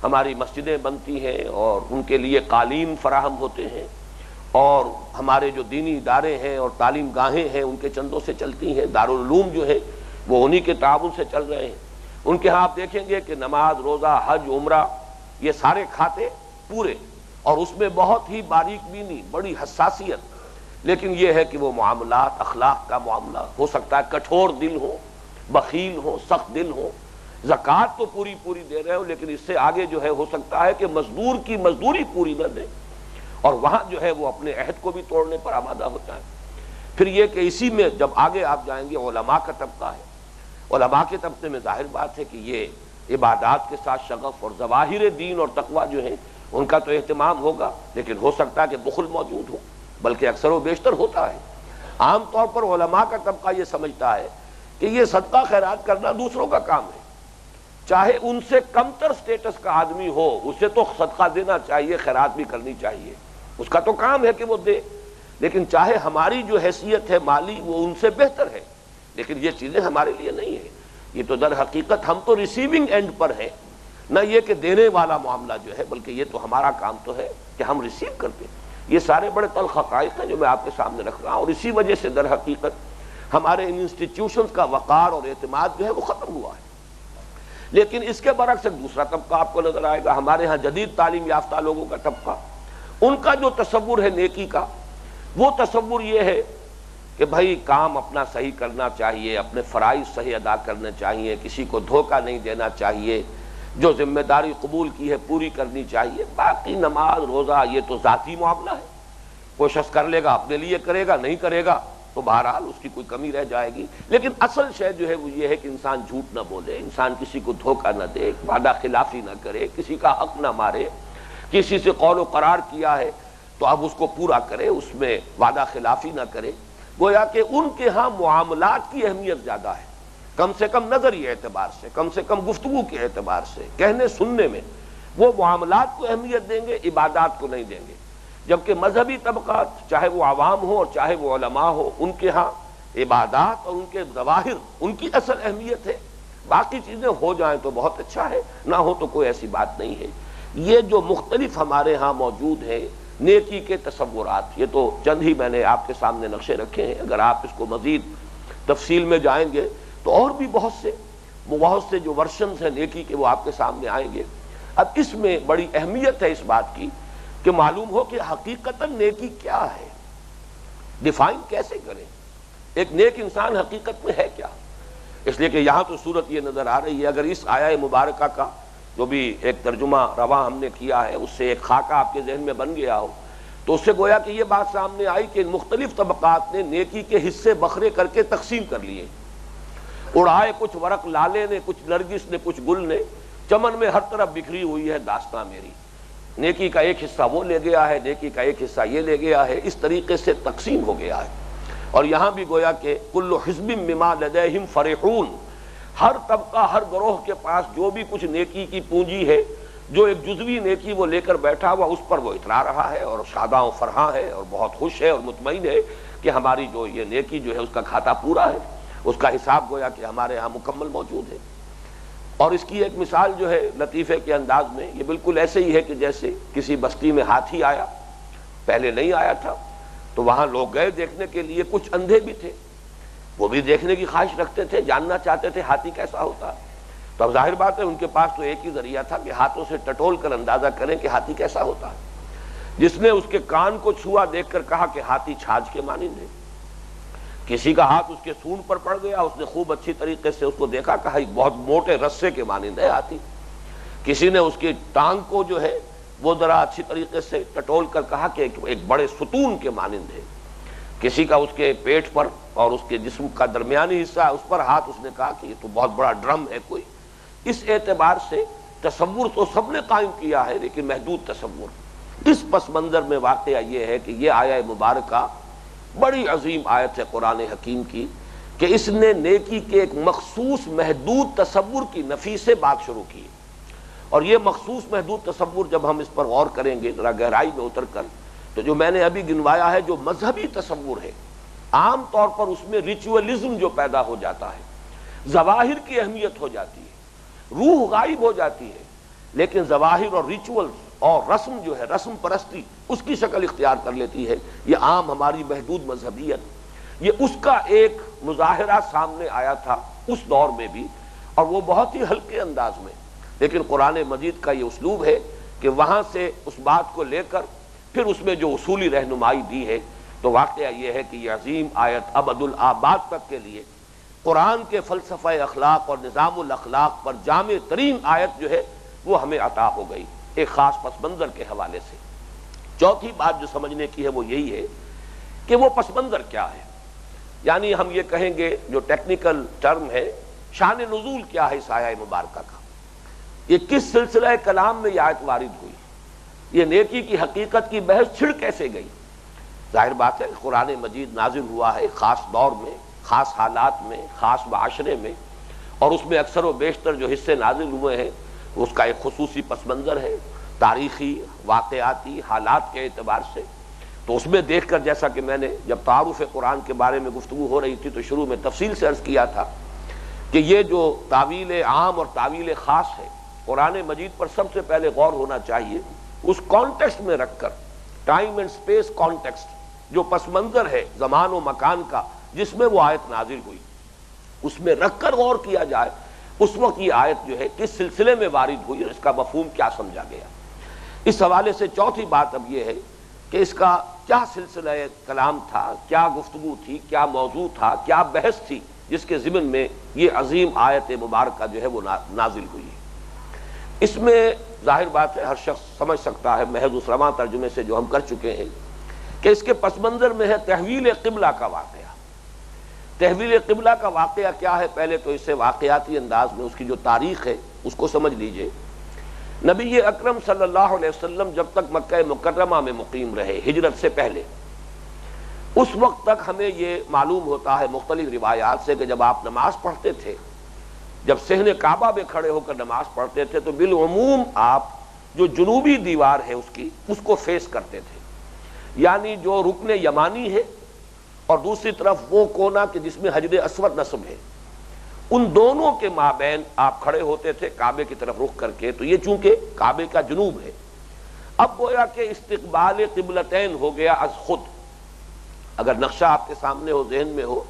ہماری مسجدیں بنتی ہیں اور ان کے لیے قالین فراہم ہوتے ہیں، اور ہمارے جو دینی ادارے ہیں اور تعلیم گاہیں ہیں ان کے چندوں سے چلتی ہیں، دارالعلوم جو ہے وہ انہی کے تعاون سے چل رہے ہیں۔ ان کے ہاں آپ دیکھیں گے کہ نماز، روزہ، حج، عمرہ، یہ سارے کھاتے پورے، اور اس میں بہت ہی باریک بینی، بڑی حساسیت، لیکن یہ ہے کہ وہ معاملات اخلاق کا معاملہ ہو سکتا ہے کٹھور دل ہو، بخیل ہو، سخت دل ہو، زکوٰۃ تو پوری پوری دے رہے ہو لیکن اس سے آگے جو ہے ہو سکتا ہے کہ مزدور کی مزدوری پوری نہ دے، اور وہاں جو ہے وہ اپنے عہد کو بھی توڑنے پر آمادہ ہوتا ہے۔ پھر یہ کہ اسی میں جب آگے آپ جائیں گے علماء کا طبقہ ہے، علماء کے طبقے میں ظاہر بات ہے کہ یہ عبادات کے ساتھ شغف اور ظواہر دین اور تقویٰ جو ہے ان کا تو اہتمام ہوگا، لیکن ہو سکتا ہے کہ بخل موجود ہو، بلکہ اکثر و بیشتر ہوتا ہے۔ عام طور پر علماء کا طبقہ یہ سمجھتا ہے کہ یہ صدقہ خیرات کرنا دوسروں کا کام ہے، چاہے ان سے کم تر سٹیٹس کا آدمی ہو اسے تو صدقہ دینا چاہیے، خیرات بھی کرنی چاہیے، اس کا تو کام ہے کہ وہ دے، لیکن چاہے ہماری جو حیثیت ہے مالی وہ ان سے بہتر ہے، لیکن یہ چیزیں ہمارے لیے نہیں ہیں۔ یہ تو در حقیقت ہم تو ریسیونگ اینڈ پر ہیں، نہ یہ کہ دینے والا معاملہ جو ہے، بلکہ یہ تو ہمارا کام تو ہے کہ ہم ریسیو کرتے ہیں۔ یہ سارے بڑے تلخ حقائق ہیں جو میں آپ کے سامنے رکھ رہا ہوں، اور اسی وجہ سے در حقیقت ہمارے ان انسٹیٹیوشنز کا وقار اور اعتماد جو ہے وہ ختم ہوا ہے۔ لیکن اس کے برعکس ایک دوسرا طبقہ آپ کو نظر آئے گا، ہمارے ہاں جدید تعلیم یافتہ لوگوں کا طبقہ، ان کا جو تصور ہے نیکی کا، وہ تصور یہ ہے کہ بھائی کام اپنا صحیح کرنا چاہیے، اپنے فرائض صحیح ادا کرنے چاہیے، کسی کو دھوکہ نہیں دینا چاہیے، جو ذمہ داری قبول کی ہے پوری کرنی چاہیے، باقی نماز روزہ یہ تو ذاتی معاملہ ہے، کوئی شخص کر لے گا اپنے لیے کرے گا، نہیں کرے گا تو بہرحال اس کی کوئی کمی رہ جائے گی، لیکن اصل شے جو ہے وہ یہ ہے کہ انسان جھوٹ نہ بولے، انسان کسی کو دھوکہ نہ دے، وعدہ خلافی نہ کرے، کسی کا حق نہ مارے، کسی سے قول و قرار کیا ہے تو اب اس کو پورا کرے، اس میں وعدہ خلافی نہ کرے۔ گویا کہ ان کے ہاں معاملات کی اہمیت زیادہ ہے، کم سے کم نظری اعتبار سے، کم سے کم گفتگو کے اعتبار سے، کہنے سننے میں وہ معاملات کو اہمیت دیں گے، عبادات کو نہیں دیں گے، جبکہ مذہبی طبقات چاہے وہ عوام ہو اور چاہے وہ علماء ہو، ان کے ہاں عبادات اور ان کے ظواہر ان کی اصل اہمیت ہے، باقی چیزیں ہو جائیں تو بہت اچھا ہے، نہ ہو تو کوئی ایسی بات نہیں ہے۔ یہ جو مختلف ہمارے ہاں موجود ہیں نیکی کے تصورات، یہ تو چند ہی میں نے آپ کے سامنے نقشے رکھے ہیں، اگر آپ اس کو مزید تفصیل میں جائیں گے تو اور بھی بہت سے جو ورشنز ہیں نیکی کے وہ آپ کے سامنے آئیں گے۔ اب اس میں بڑی اہمیت ہے اس بات کی کہ معلوم ہو کہ حقیقتاً نیکی کیا ہے، ڈیفائن کیسے کریں، ایک نیک انسان حقیقت میں ہے کیا۔ اس لیے کہ یہاں تو صورت یہ نظر آ رہی ہے، اگر اس آیہ مبارکہ کا جو بھی ایک ترجمہ رواں ہم نے کیا ہے اس سے ایک خاکہ آپ کے ذہن میں بن گیا ہو تو اس سے گویا کہ یہ بات سامنے آئی کہ مختلف طبقات نے نیکی کے حصے بکھرے کر کے تقسیم کر لیے، اڑائے کچھ ورق لالے نے، کچھ نرگس نے، کچھ گل نے، چمن میں ہر طرف بکھری ہوئی ہے داستاں میری، نیکی کا ایک حصہ وہ لے گیا ہے، نیکی کا ایک حصہ یہ لے گیا ہے، اس طریقے سے تقسیم ہو گیا ہے۔ اور یہاں بھی گویا کہ کل حزب بما لدیہم فرحون، ہر طبقہ ہر گروہ کے پاس جو بھی کچھ نیکی کی پونجی ہے، جو ایک جزوی نیکی وہ لے کر بیٹھا ہوا اس پر وہ اترا رہا ہے اور شاداں و فرحاں ہے اور بہت خوش ہے اور مطمئن ہے کہ ہماری جو یہ نیکی جو ہے اس کا کھاتا پورا ہے، اس کا حساب گویا کہ ہمارے ہاں مکمل موجود ہے۔ اور اس کی ایک مثال جو ہے لطیفے کے انداز میں یہ بالکل ایسے ہی ہے کہ جیسے کسی بستی میں ہاتھی آیا، پہلے نہیں آیا تھا تو وہاں لوگ گئے دیکھنے کے لیے، کچھ اندھے بھی تھے، وہ بھی دیکھنے کی خواہش رکھتے تھے، جاننا چاہتے تھے ہاتھی کیسا ہوتا ہے، تو اب ظاہر بات ہے ان کے پاس تو ایک ہی ذریعہ تھا کہ ہاتھوں سے ٹٹول کر اندازہ کریں کہ ہاتھی کیسا ہوتا ہے۔ جس نے اس کے کان کو چھوا دیکھ کر کہا کہ ہاتھی چھاج کے مانند ہے، کسی کا ہاتھ اس کے سونڈ پر پڑ گیا، اس نے خوب اچھی طریقے سے اس کو دیکھا، کہا ایک بہت موٹے رسے کے مانند ہے ہاتھی، کسی نے اس کی ٹانگ کو جو ہے وہ ذرا اچھی طریقے سے ٹٹول کر کہا کہ ایک بڑے ستون کے مانند ہے، کسی کا اس کے پیٹ پر اور اس کے جسم کا درمیانی حصہ اس پر ہاتھ، اس نے کہا کہ یہ تو بہت بڑا ڈرم ہے کوئی۔ اس اعتبار سے تصور تو سب نے قائم کیا ہے لیکن محدود تصور۔ اس پس منظر میں واقعہ یہ ہے کہ یہ آیہ مبارکہ بڑی عظیم آیت ہے قرآن حکیم کی کہ اس نے نیکی کے ایک مخصوص محدود تصور کی نفی سے بات شروع کی، اور یہ مخصوص محدود تصور جب ہم اس پر غور کریں گے ذرا گہرائی میں اتر کر تو جو میں نے ابھی گنوایا ہے جو مذہبی تصور ہے، عام طور پر اس میں ریچولزم جو پیدا ہو جاتا ہے، ظواہر کی اہمیت ہو جاتی ہے، روح غائب ہو جاتی ہے، لیکن ظواہر اور ریچولز اور رسم جو ہے، رسم پرستی اس کی شکل اختیار کر لیتی ہے۔ یہ عام ہماری محدود مذہبیت، یہ اس کا ایک مظاہرہ سامنے آیا تھا اس دور میں بھی، اور وہ بہت ہی ہلکے انداز میں، لیکن قرآن مجید کا یہ اسلوب ہے کہ کہ وہاں سے اس بات کو لے کر پھر اس میں جو اصولی رہنمائی دی ہے، تو واقعہ یہ ہے کہ یہ عظیم آیت ابد الآباد تک کے لیے قرآن کے فلسفہ اخلاق اور نظام الاخلاق پر جامع ترین آیت جو ہے وہ ہمیں عطا ہو گئی ایک خاص پس منظر کے حوالے سے۔ چوتھی بات جو سمجھنے کی ہے وہ یہی ہے کہ وہ پس منظر کیا ہے، یعنی ہم یہ کہیں گے جو ٹیکنیکل ٹرم ہے، شان نزول کیا ہے اس آیہ مبارکہ کا، یہ کس سلسلہ کلام میں یہ آیت وارد ہوئی، یہ نیکی کی حقیقت کی بحث چھڑ کیسے گئی۔ ظاہر بات ہے قرآن مجید نازل ہوا ہے خاص دور میں، خاص حالات میں، خاص معاشرے میں، اور اس میں اکثر و بیشتر جو حصے نازل ہوئے ہیں اس کا ایک خصوصی پس منظر ہے تاریخی واقعاتی حالات کے اعتبار سے۔ تو اس میں دیکھ کر، جیسا کہ میں نے جب تعارف قرآن کے بارے میں گفتگو ہو رہی تھی تو شروع میں تفصیل سے عرض کیا تھا کہ یہ جو تعویل عام اور تعویل خاص ہے، قرآن مجید پر سب سے پہلے غور ہونا چاہیے اس کانٹیکسٹ میں رکھ کر، ٹائم اینڈ سپیس کانٹیکسٹ، جو پس منظر ہے زمان و مکان کا جس میں وہ آیت نازل ہوئی، اس میں رکھ کر غور کیا جائے اس وقت یہ آیت جو ہے کس سلسلے میں وارد ہوئی اور اس کا مفہوم کیا سمجھا گیا۔ اس حوالے سے چوتھی بات اب یہ ہے کہ اس کا کیا سلسلہ کلام تھا، کیا گفتگو تھی، کیا موضوع تھا، کیا بحث تھی جس کے ضمن میں یہ عظیم آیت مبارکہ جو ہے وہ نازل ہوئی ہے۔ اس میں ظاہر بات ہے ہر شخص سمجھ سکتا ہے محض اس رواں ترجمے سے جو ہم کر چکے ہیں کہ اس کے پس منظر میں ہے تحویل قبلہ کا واقعہ۔ تحویل قبلہ کا واقعہ کیا ہے، پہلے تو اسے واقعاتی انداز میں اس کی جو تاریخ ہے اس کو سمجھ لیجئے۔ نبی اکرم صلی اللہ علیہ وسلم جب تک مکہ مکرمہ میں مقیم رہے ہجرت سے پہلے، اس وقت تک ہمیں یہ معلوم ہوتا ہے مختلف روایات سے کہ جب آپ نماز پڑھتے تھے، جب صحن کعبہ میں کھڑے ہو کر نماز پڑھتے تھے تو بالعموم آپ جو جنوبی دیوار ہے اس کو فیس کرتے تھے، یعنی جو رکن یمانی ہے اور دوسری طرف وہ کونا کہ جس میں حجر اسود نصب ہے، ان دونوں کے مابین آپ کھڑے ہوتے تھے کعبے کی طرف رخ کر کے۔ تو یہ چونکہ کعبے کا جنوب ہے، اب گویا کہ استقبال قبلتین ہو گیا از خود۔ اگر نقشہ آپ کے سامنے ہو، ذہن میں ہو،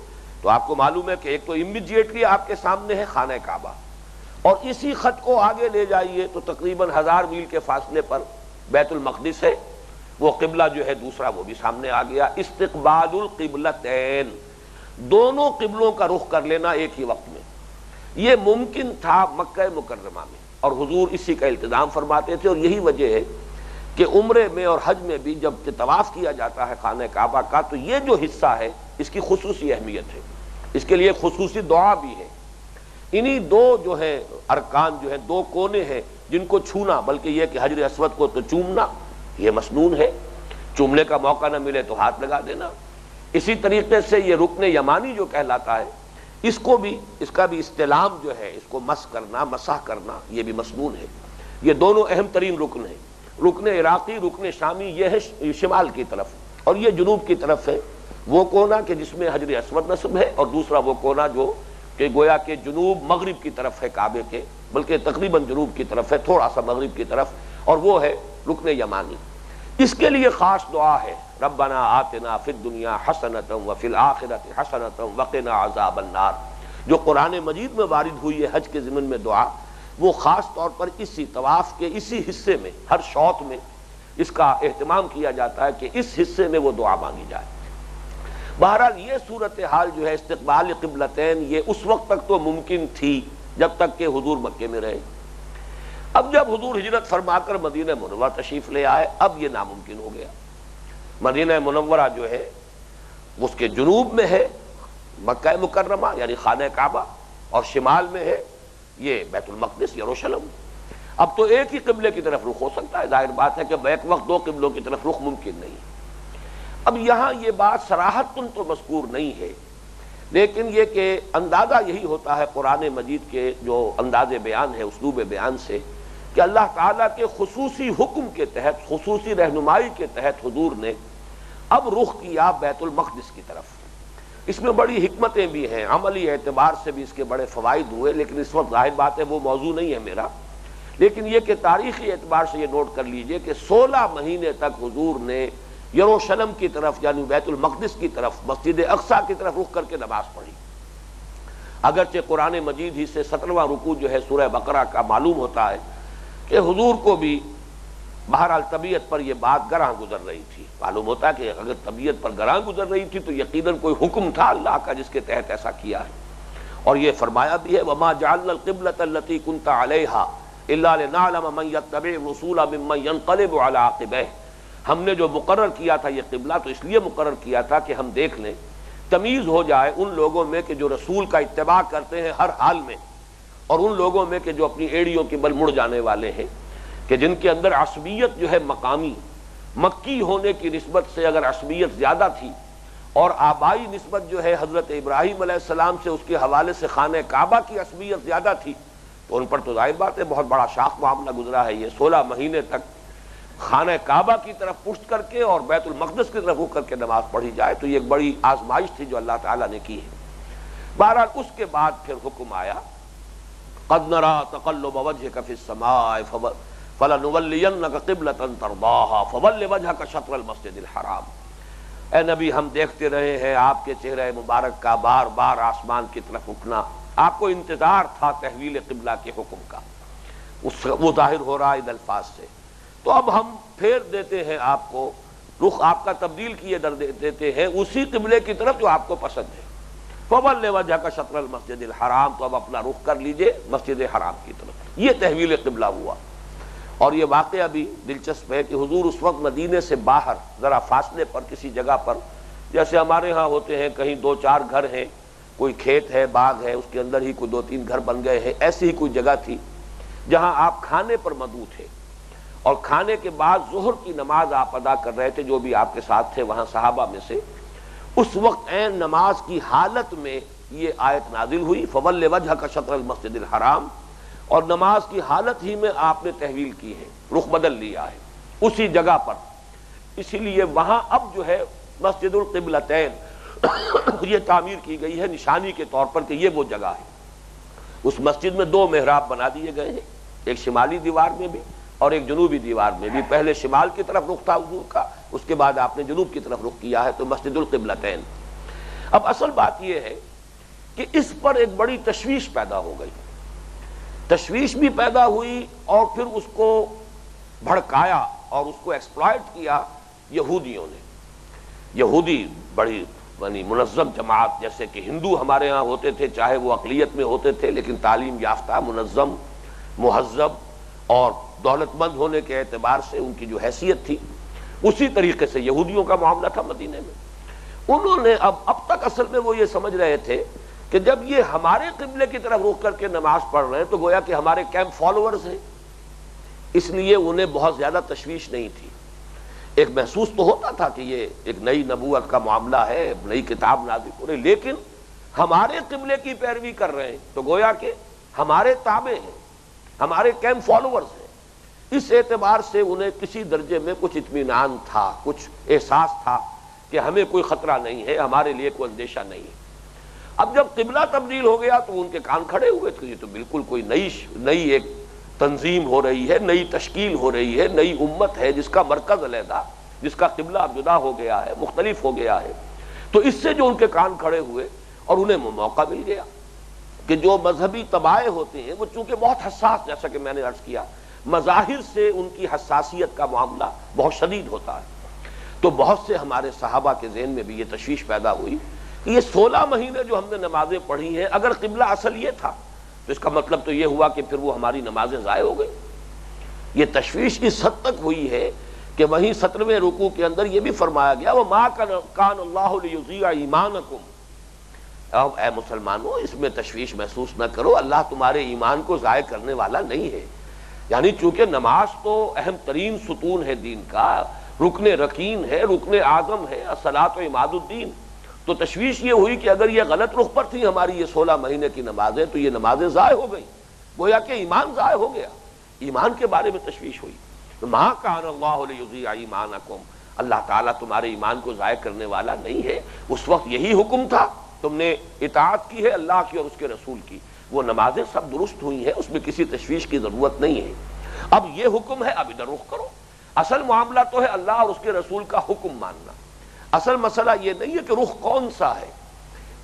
تو آپ کو معلوم ہے کہ ایک تو امیڈیٹلی آپ کے سامنے ہے خانہ کعبہ، اور اسی خط کو آگے لے جائیے تو تقریباً 1000 میل کے فاصلے پر بیت المقدس ہے، وہ قبلہ جو ہے دوسرا وہ بھی سامنے آ گیا۔ استقبال القبلتین، دونوں قبلوں کا رخ کر لینا ایک ہی وقت میں، یہ ممکن تھا مکہ مکرمہ میں، اور حضور اسی کا التزام فرماتے تھے، اور یہی وجہ ہے کہ عمرے میں اور حج میں بھی جب طواف کیا جاتا ہے خانہ کعبہ کا تو یہ جو حصہ ہے اس کی خصوصی اہمیت ہے، اس کے لیے خصوصی دعا بھی ہے۔ انہی دو جو ہے ارکان جو ہے، دو کونے ہیں جن کو چھونا، بلکہ یہ کہ حجر اسود کو تو چومنا یہ مسنون ہے، چومنے کا موقع نہ ملے تو ہاتھ لگا دینا۔ اسی طریقے سے یہ رکن یمانی جو کہلاتا ہے، اس کو بھی، اس کا بھی استلام جو ہے، اس کو مس کرنا، مسح کرنا، یہ بھی مسنون ہے۔ یہ دونوں اہم ترین رکن ہیں، رکن عراقی، رکن شامی، یہ ہے شمال کی طرف، اور یہ جنوب کی طرف ہے وہ کونا کہ جس میں حجر اسود نصب ہے، اور دوسرا وہ کونا جو کہ گویا کہ جنوب مغرب کی طرف ہے کعبے کے، بلکہ تقریباً جنوب کی طرف ہے، تھوڑا سا مغرب کی طرف، اور وہ ہے رکن یمانی۔ اس کے لیے خاص دعا ہے، ربنا آتنا فی الدنیا حسنۃ وفی الآخرۃ حسنۃ وقنا عذاب النار، جو قرآن مجید میں وارد ہوئی ہے حج کے ضمن میں دعا، وہ خاص طور پر اسی طواف کے اسی حصے میں، ہر شوط میں اس کا اہتمام کیا جاتا ہے کہ اس حصے میں وہ دعا مانگی جائے۔ بہرحال یہ صورتحال جو ہے استقبال قبلتین، یہ اس وقت تک تو ممکن تھی جب تک کہ حضور مکے میں رہے۔ اب جب حضور ہجرت فرما کر مدینہ منورہ تشریف لے آئے، اب یہ ناممکن ہو گیا۔ مدینہ منورہ جو ہے اس کے جنوب میں ہے مکہ مکرمہ یعنی خانہ کعبہ، اور شمال میں ہے یہ بیت المقدس یروشلم۔ اب تو ایک ہی قبلے کی طرف رخ ہو سکتا ہے، ظاہر بات ہے کہ بیک وقت دو قبلوں کی طرف رخ ممکن نہیں۔ اب یہاں یہ بات صراحتاً تو مذکور نہیں ہے، لیکن یہ کہ اندازہ یہی ہوتا ہے قرآن مجید کے جو انداز بیان ہے، اسلوب بیان سے، کہ اللہ تعالیٰ کے خصوصی حکم کے تحت، خصوصی رہنمائی کے تحت حضور نے اب رخ کیا بیت المقدس کی طرف۔ اس میں بڑی حکمتیں بھی ہیں، عملی اعتبار سے بھی اس کے بڑے فوائد ہوئے، لیکن اس وقت ظاہر بات ہے وہ موضوع نہیں ہے میرا، لیکن یہ کہ تاریخی اعتبار سے یہ نوٹ کر لیجئے کہ 16 مہینے تک حضور نے یروشلم کی طرف یعنی بیت المقدس کی طرف، مسجد اقصیٰ کی طرف رخ کر کے نماز پڑھی۔ اگرچہ قرآن مجید ہی سے 17واں رکوع جو ہے سورہ بقرہ کا معلوم ہوتا ہے کہ حضور کو بھی بہرحال طبیعت پر یہ بات گراں گزر رہی تھی. معلوم ہوتا ہے کہ اگر طبیعت پر گراں گزر رہی تھی تو یقیناً کوئی حکم تھا اللہ کا جس کے تحت ایسا کیا ہے. اور یہ فرمایا بھی ہے وَمَا جَعَلْنَا الْقِبْلَةَ الَّتِي كُنْتَ عَلَيْهَا إِلَّا لِنَعْلَمَ مَن يَتَّبِعُ الرُّسُولَ مِمَّن يَنقَلِبُ عَلَىٰ عَقِبَيْهِ. ہم نے جو مقرر کیا تھا یہ قبلہ تو اس لیے مقرر کیا تھا کہ ہم دیکھ لیں، تمیز ہو جائے ان لوگوں میں کہ جو رسول کا اتباع کرتے ہیں ہر حال میں، اور ان لوگوں میں کہ جو اپنی ایڑیوں کے بل مڑ جانے والے ہیں، کہ جن کے اندر عصبیت جو ہے مقامی مکی ہونے کی نسبت سے اگر عصبیت زیادہ تھی، اور آبائی نسبت جو ہے حضرت ابراہیم علیہ السلام سے اس کے حوالے سے خانہ کعبہ کی عصبیت زیادہ تھی، تو ان پر تو ظاہر بات ہے بہت بڑا شاق معاملہ گزرا ہے. یہ 16 مہینے تک خانہ کعبہ کی طرف پشت کر کے اور بیت المقدس کی طرف رخ کر کے نماز پڑھی جائے، تو یہ ایک بڑی آزمائش تھی جو اللہ تعالیٰ نے کی ہے. بہرحال اس کے بعد پھر حکم آیا قد نرى تقلب وجهك في السماء فلنولينك قبلة ترضاها فول وجهك شطر المسجد الحرام. اے نبی ہم دیکھتے رہے ہیں آپ کے چہرہ مبارک کا بار بار آسمان کی طرف اٹھنا، آپ کو انتظار تھا تحویل قبلہ کے حکم کا، وہ ظاہر ہو رہا ہے ان الفاظ سے. تو اب ہم پھیر دیتے ہیں آپ کو، رخ آپ کا تبدیل کیے دیتے ہیں اسی قبلے کی طرف جو آپ کو پسند ہے. فول وجهك شطر المسجد الحرام، تو اب اپنا رخ کر لیجئے مسجد حرام کی طرف. یہ تحویل قبلہ ہوا. اور یہ واقعہ بھی دلچسپ ہے کہ حضور اس وقت مدینے سے باہر ذرا فاصلے پر کسی جگہ پر، جیسے ہمارے ہاں ہوتے ہیں کہیں 2-4 گھر ہیں، کوئی کھیت ہے، باغ ہے، اس کے اندر ہی کوئی 2-3 گھر بن گئے ہیں، ایسی ہی کوئی جگہ تھی جہاں آپ کھانے پر مدعو تھے، اور کھانے کے بعد ظہر کی نماز آپ ادا کر رہے تھے، جو بھی آپ کے ساتھ تھے وہاں صحابہ میں سے. اس وقت عین نماز کی حالت میں یہ آیت نازل ہوئی فَوَلِّ وَجْهَكَ شَطْرَ الْمَسْجِدِ الْحَرَامِ، اور نماز کی حالت ہی میں آپ نے تحویل کی ہے، رخ بدل لیا ہے اسی جگہ پر. اسی لیے وہاں اب جو ہے مسجد القبلتین یہ تعمیر کی گئی ہے نشانی کے طور پر کہ یہ وہ جگہ ہے. اس مسجد میں 2 محراب بنا دیے گئے ہیں، ایک شمالی دیوار میں بھی اور ایک جنوبی دیوار میں بھی. پہلے شمال کی طرف رخ تھا حضور کا، اس کے بعد آپ نے جنوب کی طرف رخ کیا ہے، تو مسجد القبلتین. اب اصل بات یہ ہے کہ اس پر ایک بڑی تشویش پیدا ہو گئی. تشویش بھی پیدا ہوئی اور پھر اس کو بھڑکایا اور اس کو ایکسپلائٹ کیا یہودیوں نے. یہودی بڑی منظم جماعت، جیسے کہ ہندو ہمارے ہاں ہوتے تھے، چاہے وہ اقلیت میں ہوتے تھے لیکن تعلیم یافتہ، منظم، مہذب اور دولت مند ہونے کے اعتبار سے ان کی جو حیثیت تھی، اسی طریقے سے یہودیوں کا معاملہ تھا مدینے میں. انہوں نے اب تک اصل میں وہ یہ سمجھ رہے تھے کہ جب یہ ہمارے قبلے کی طرف رخ کر کے نماز پڑھ رہے ہیں تو گویا کہ ہمارے کیمپ فالوورز ہیں، اس لیے انہیں بہت زیادہ تشویش نہیں تھی. ایک محسوس تو ہوتا تھا کہ یہ ایک نئی نبوت کا معاملہ ہے، نئی کتاب نازل ہو رہی، لیکن ہمارے قبلے کی پیروی کر رہے ہیں تو گویا کہ ہمارے تابع ہیں، ہمارے کیمپ فالوورز ہیں. اس اعتبار سے انہیں کسی درجے میں کچھ اطمینان تھا، کچھ احساس تھا کہ ہمیں کوئی خطرہ نہیں ہے، ہمارے لیے کوئی اندیشہ نہیں ہے. اب جب قبلہ تبدیل ہو گیا تو ان کے کان کھڑے ہوئے کہ یہ تو بالکل کوئی نئی ایک تنظیم ہو رہی ہے، نئی تشکیل ہو رہی ہے، نئی امت ہے جس کا مرکز علیحدہ، جس کا قبلہ اب جدا ہو گیا ہے، مختلف ہو گیا ہے. تو اس سے جو ان کے کان کھڑے ہوئے اور انہیں موقع مل گیا کہ جو مذہبی تباہ ہوتے ہیں وہ چونکہ بہت حساس، جیسا کہ میں نے عرض کیا، مظاہر سے ان کی حساسیت کا معاملہ بہت شدید ہوتا ہے. تو بہت سے ہمارے صحابہ کے ذہن میں بھی یہ تشویش پیدا ہوئی کہ یہ 16 مہینے جو ہم نے نمازیں پڑھی ہیں، اگر قبلہ اصل یہ تھا تو اس کا مطلب تو یہ ہوا کہ پھر وہ ہماری نمازیں ضائع ہو گئی. یہ تشویش اس حد تک ہوئی ہے کہ وہیں 17ویں رکوع کے اندر یہ بھی فرمایا گیا وَمَا كَانَ اللَّهُ لِيُضِيعَ إِيمَانَكُمْ. اب اے مسلمانوں اس میں تشویش محسوس نہ کرو، اللہ تمہارے ایمان کو ضائع کرنے والا نہیں ہے. یعنی چونکہ نماز تو اہم ترین ستون ہے دین کا، رکن رکین ہے، رکن اعظم ہے، الصلاۃ و عماد الدین. تو تشویش یہ ہوئی کہ اگر یہ غلط رخ پر تھی ہماری یہ 16 مہینے کی نمازیں تو یہ نمازیں ضائع ہو گئیں، گویا کہ ایمان ضائع ہو گیا. ایمان کے بارے میں تشویش ہوئی. مَا كَانَ اللَّهُ لِيُضِيعَ إِيمَانَكُمْ، اللہ تعالیٰ تمہارے ایمان کو ضائع کرنے والا نہیں ہے. اس وقت یہی حکم تھا، تم نے اطاعت کی ہے اللہ کی اور اس کے رسول کی، وہ نمازیں سب درست ہوئی ہیں، اس میں کسی تشویش کی ضرورت نہیں ہے. اب یہ حکم ہے، اب ادھر رخ کرو. اصل معاملہ تو ہے اللہ اور اس کے رسول کا حکم ماننا. اصل مسئلہ یہ نہیں ہے کہ رخ کون سا ہے.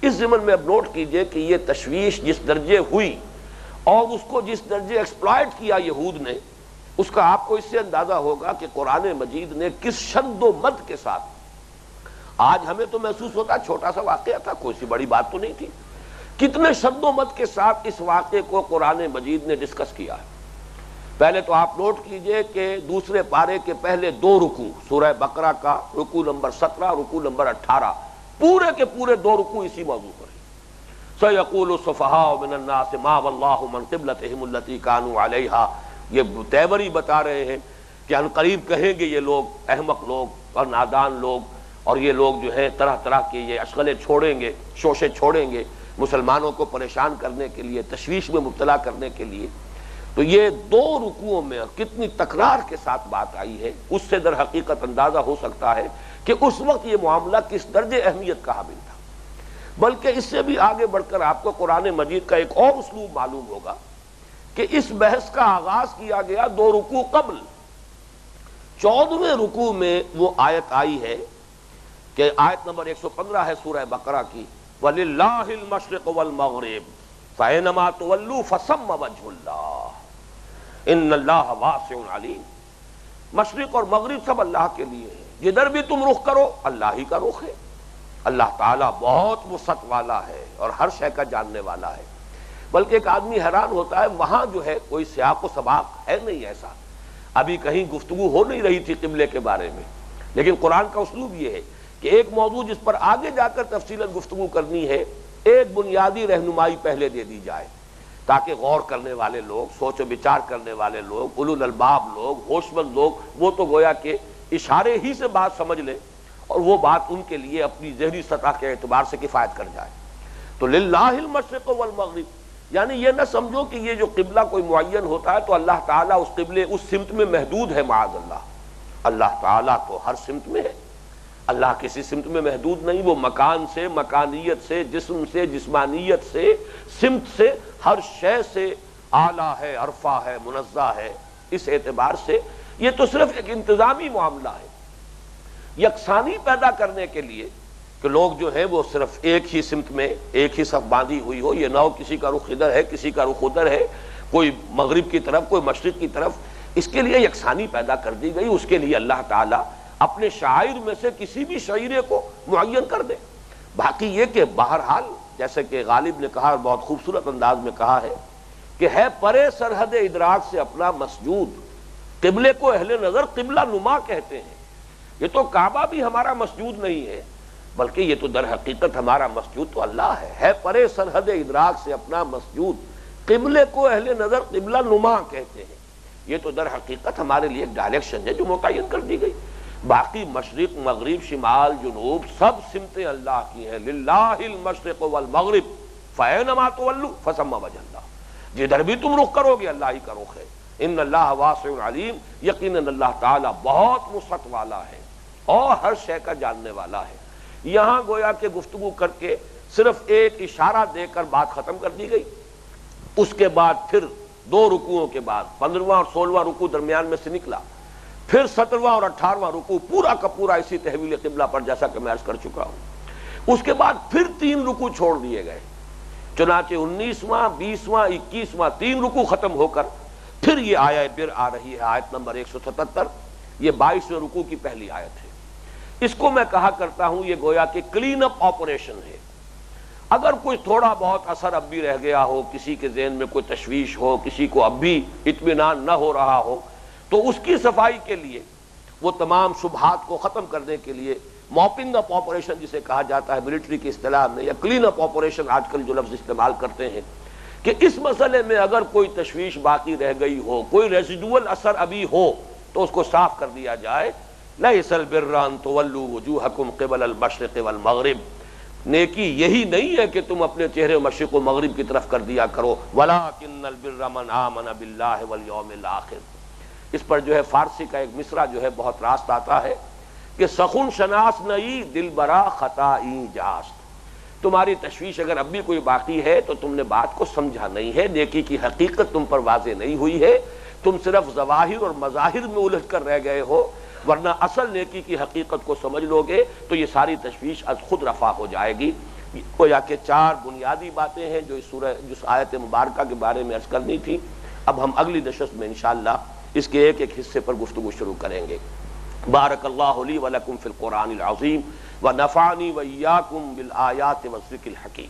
اس ضمن میں اب نوٹ کیجئے کہ یہ تشویش جس درجے ہوئی اور اس کو جس درجے ایکسپلائٹ کیا یہود نے، اس کا آپ کو اس سے اندازہ ہوگا کہ قرآن مجید نے کس شد و مد کے ساتھ، آج ہمیں تو محسوس ہوتا چھوٹا سا واقعہ تھا، کوئی سی بڑی بات تو نہیں تھی، کتنے شد و مد کے ساتھ اس واقعے کو قرآن مجید نے ڈسکس کیا ہے۔ پہلے تو آپ نوٹ کیجئے کہ دوسرے پارے کے پہلے 2 رکوع، سورہ بقرہ کا رکوع نمبر 17، رکوع نمبر 18، پورے کے پورے 2 رکوع اسی موضوع پر ہیں۔ سَيَقُولُ السُّفَهَاءُ مِنَ النَّاسِ مَا وَلَّاهُ مَنْ قِبْلَتِهِمُ الَّتِي كَانُوا عَلَيْهَا، یہ تیوری بتا رہے ہیں کہ عنقریب کہیں گے یہ لوگ، احمق لوگ اور نادان لوگ اور یہ لوگ جو ہیں طرح طرح کے یہ اشغلیں چھوڑیں گے، شوشے چھوڑیں گے مسلمانوں کو پریشان کرنے کے لیے، تشویش میں مبتلا کرنے کے لیے۔ تو یہ 2 رکوعوں میں کتنی تکرار کے ساتھ بات آئی ہے، اس سے در حقیقت اندازہ ہو سکتا ہے کہ اس وقت یہ معاملہ کس درجے اہمیت کا حامل تھا۔ بلکہ اس سے بھی آگے بڑھ کر آپ کو قرآن مجید کا ایک اور اسلوب معلوم ہوگا کہ اس بحث کا آغاز کیا گیا 2 رکوع قبل۔ 14ویں رکوع میں وہ آیت آئی ہے کہ آیت نمبر 115 ہے سورہ بقرہ کی، وَلِلَّهِ الْمَشْرِقُ وَالْمَغْرِبُ فَأَيْنَمَا تُوَلُّوا فَثَمَّ وَجْهُ اللَّهِ إِنَّ اللَّهَ وَاسِعٌ عَلِيمٌ۔ مشرق اور مغرب سب اللہ کے لیے ہے، جدھر بھی تم رخ کرو اللہ ہی کا رخ ہے۔ اللہ تعالیٰ بہت وسعت والا ہے اور ہر شے کا جاننے والا ہے۔ بلکہ ایک آدمی حیران ہوتا ہے، وہاں جو ہے کوئی سیاق و سباق ہے نہیں ایسا، ابھی کہیں گفتگو ہو نہیں رہی تھی قبلے کے بارے میں، لیکن قرآن کا اسلوب یہ ہے کہ ایک موضوع جس پر آگے جا کر تفصیلاً گفتگو کرنی ہے، ایک بنیادی رہنمائی پہلے دے دی جائے تاکہ غور کرنے والے لوگ، سوچ و بچار کرنے والے لوگ، اولو الالباب لوگ، ہوش مند لوگ، وہ تو گویا کہ اشارے ہی سے بات سمجھ لیں اور وہ بات ان کے لیے اپنی ذہنی سطح کے اعتبار سے کفایت کر جائے۔ تو للہ المشرق والمغرب، یعنی یہ نہ سمجھو کہ یہ جو قبلہ کوئی معین ہوتا ہے تو اللہ تعالیٰ اس قبلے اس سمت میں محدود ہے، معاذ اللہ۔ اللہ تعالیٰ تو ہر سمت میں ہے، اللہ کسی سمت میں محدود نہیں، وہ مکان سے، مکانیت سے، جسم سے، جسمانیت سے، سمت سے، ہر شے سے اعلیٰ ہے، عرفہ ہے، منزہ ہے۔ اس اعتبار سے یہ تو صرف ایک انتظامی معاملہ ہے، یکسانی پیدا کرنے کے لیے کہ لوگ جو ہیں وہ صرف ایک ہی سمت میں ایک ہی صف باندھی ہوئی ہو، یہ نہ ہو کسی کا رخ ادھر ہے کسی کا رخ ادھر ہے، کوئی مغرب کی طرف کوئی مشرق کی طرف، اس کے لیے یکسانی پیدا کر دی گئی۔ اس کے لیے اللہ تعالیٰ اپنے شاعر میں سے کسی بھی شعیرے کو معین کر دے۔ باقی یہ کہ بہرحال جیسے کہ غالب نے کہا اور بہت خوبصورت انداز میں کہا ہے کہ ہے پرے سرحد ادراک سے اپنا مسجود، قبلے کو اہل نظر قبلہ نما کہتے ہیں۔ یہ تو کعبہ بھی ہمارا مسجود نہیں ہے، بلکہ یہ تو در حقیقت ہمارا مسجود تو اللہ ہے پرے سرحد ادراک سے اپنا مسجود، قبلے کو اہل نظر قبلہ نما کہتے ہیں۔ یہ تو در حقیقت ہمارے لیے ایک ڈائریکشن ہے جو متعین کر دی گئی۔ باقی مشرق، مغرب، شمال، جنوب سب سمتیں اللہ کی ہیں۔ للہ المشرق والمغرب فأینما تولوا فثم وجہ اللہ، جدھر بھی تم رخ کرو گے اللہ ہی کا رخ ہے۔ ان اللہ واسع علیم، یقیناً اللہ تعالیٰ بہت وسعت والا ہے اور ہر شے کا جاننے والا ہے۔ یہاں گویا کہ گفتگو کر کے صرف ایک اشارہ دے کر بات ختم کر دی گئی۔ اس کے بعد پھر 2 رکوعوں کے بعد 15واں اور 16واں رکوع درمیان میں سے نکلا، پھر 17واں اور 18واں رکوع پورا کا پورا اسی تحویل قبلہ پر، جیسا کہ میں عرض کر چکا ہوں۔ اس کے بعد پھر 3 رکوع چھوڑ دیے گئے، چنانچہ 19واں، 20واں، 21واں 3 رکوع ختم ہو کر پھر یہ آیت پھر آ رہی ہے، آیت نمبر 177، یہ 22ویں رکوع کی پہلی آیت ہے۔ اس کو میں کہا کرتا ہوں یہ گویا کہ کلین اپ آپریشن ہے۔ اگر کوئی تھوڑا بہت اثر اب بھی رہ گیا ہو، کسی کے ذہن میں کوئی تشویش ہو، کسی کو اب بھی اطمینان نہ ہو رہا ہو، تو اس کی صفائی کے لیے، وہ تمام شبہات کو ختم کرنے کے لیے موپنگ اپ آپریشن جسے کہا جاتا ہے ملٹری کی اصطلاح میں، یا کلین اپ آپریشن آج کل جو لفظ استعمال کرتے ہیں، کہ اس مسئلے میں اگر کوئی تشویش باقی رہ گئی ہو، کوئی ریزیڈول اثر ابھی ہو، تو اس کو صاف کر دیا جائے۔ لَيْسَ الْبِرَّ أَن تُوَلُّوا وُجُوهَكُمْ قِبَلَ الْمَشْرِقِ وَالْمَغْرِبِ، نیکی یہی نہیں ہے کہ تم اپنے چہرے مشرق و مغرب کی طرف کر دیا کرو، وَلَٰكِنَّ الْبِرَّ مَنْ آمَنَ بِاللَّهِ وَالْيَوْمِ الْآخِرِ۔ اس پر جو ہے فارسی کا ایک مصرع جو ہے بہت راست آتا ہے کہ سخن شناس نئی دل برا خطائی جاست، تمہاری تشویش اگر اب بھی کوئی باقی ہے تو تم نے بات کو سمجھا نہیں ہے، نیکی کی حقیقت تم پر واضح نہیں ہوئی ہے، تم صرف ظواہر اور مظاہر میں الجھ کر رہ گئے ہو، ورنہ اصل نیکی کی حقیقت کو سمجھ لو گے تو یہ ساری تشویش از خود رفع ہو جائے گی۔ گویا کہ 4 بنیادی باتیں ہیں جو اس آیت مبارکہ کے بارے میں عرض کرنی تھی۔ اب ہم اگلی نشست میں انشاءاللہ اس کے ایک ایک حصے پر گفتگو شروع کریں گے۔ بارک اللہ لی ولکم فی القرآن العظیم ونفعنی وإیاکم بالآیات والذکر الحکیم۔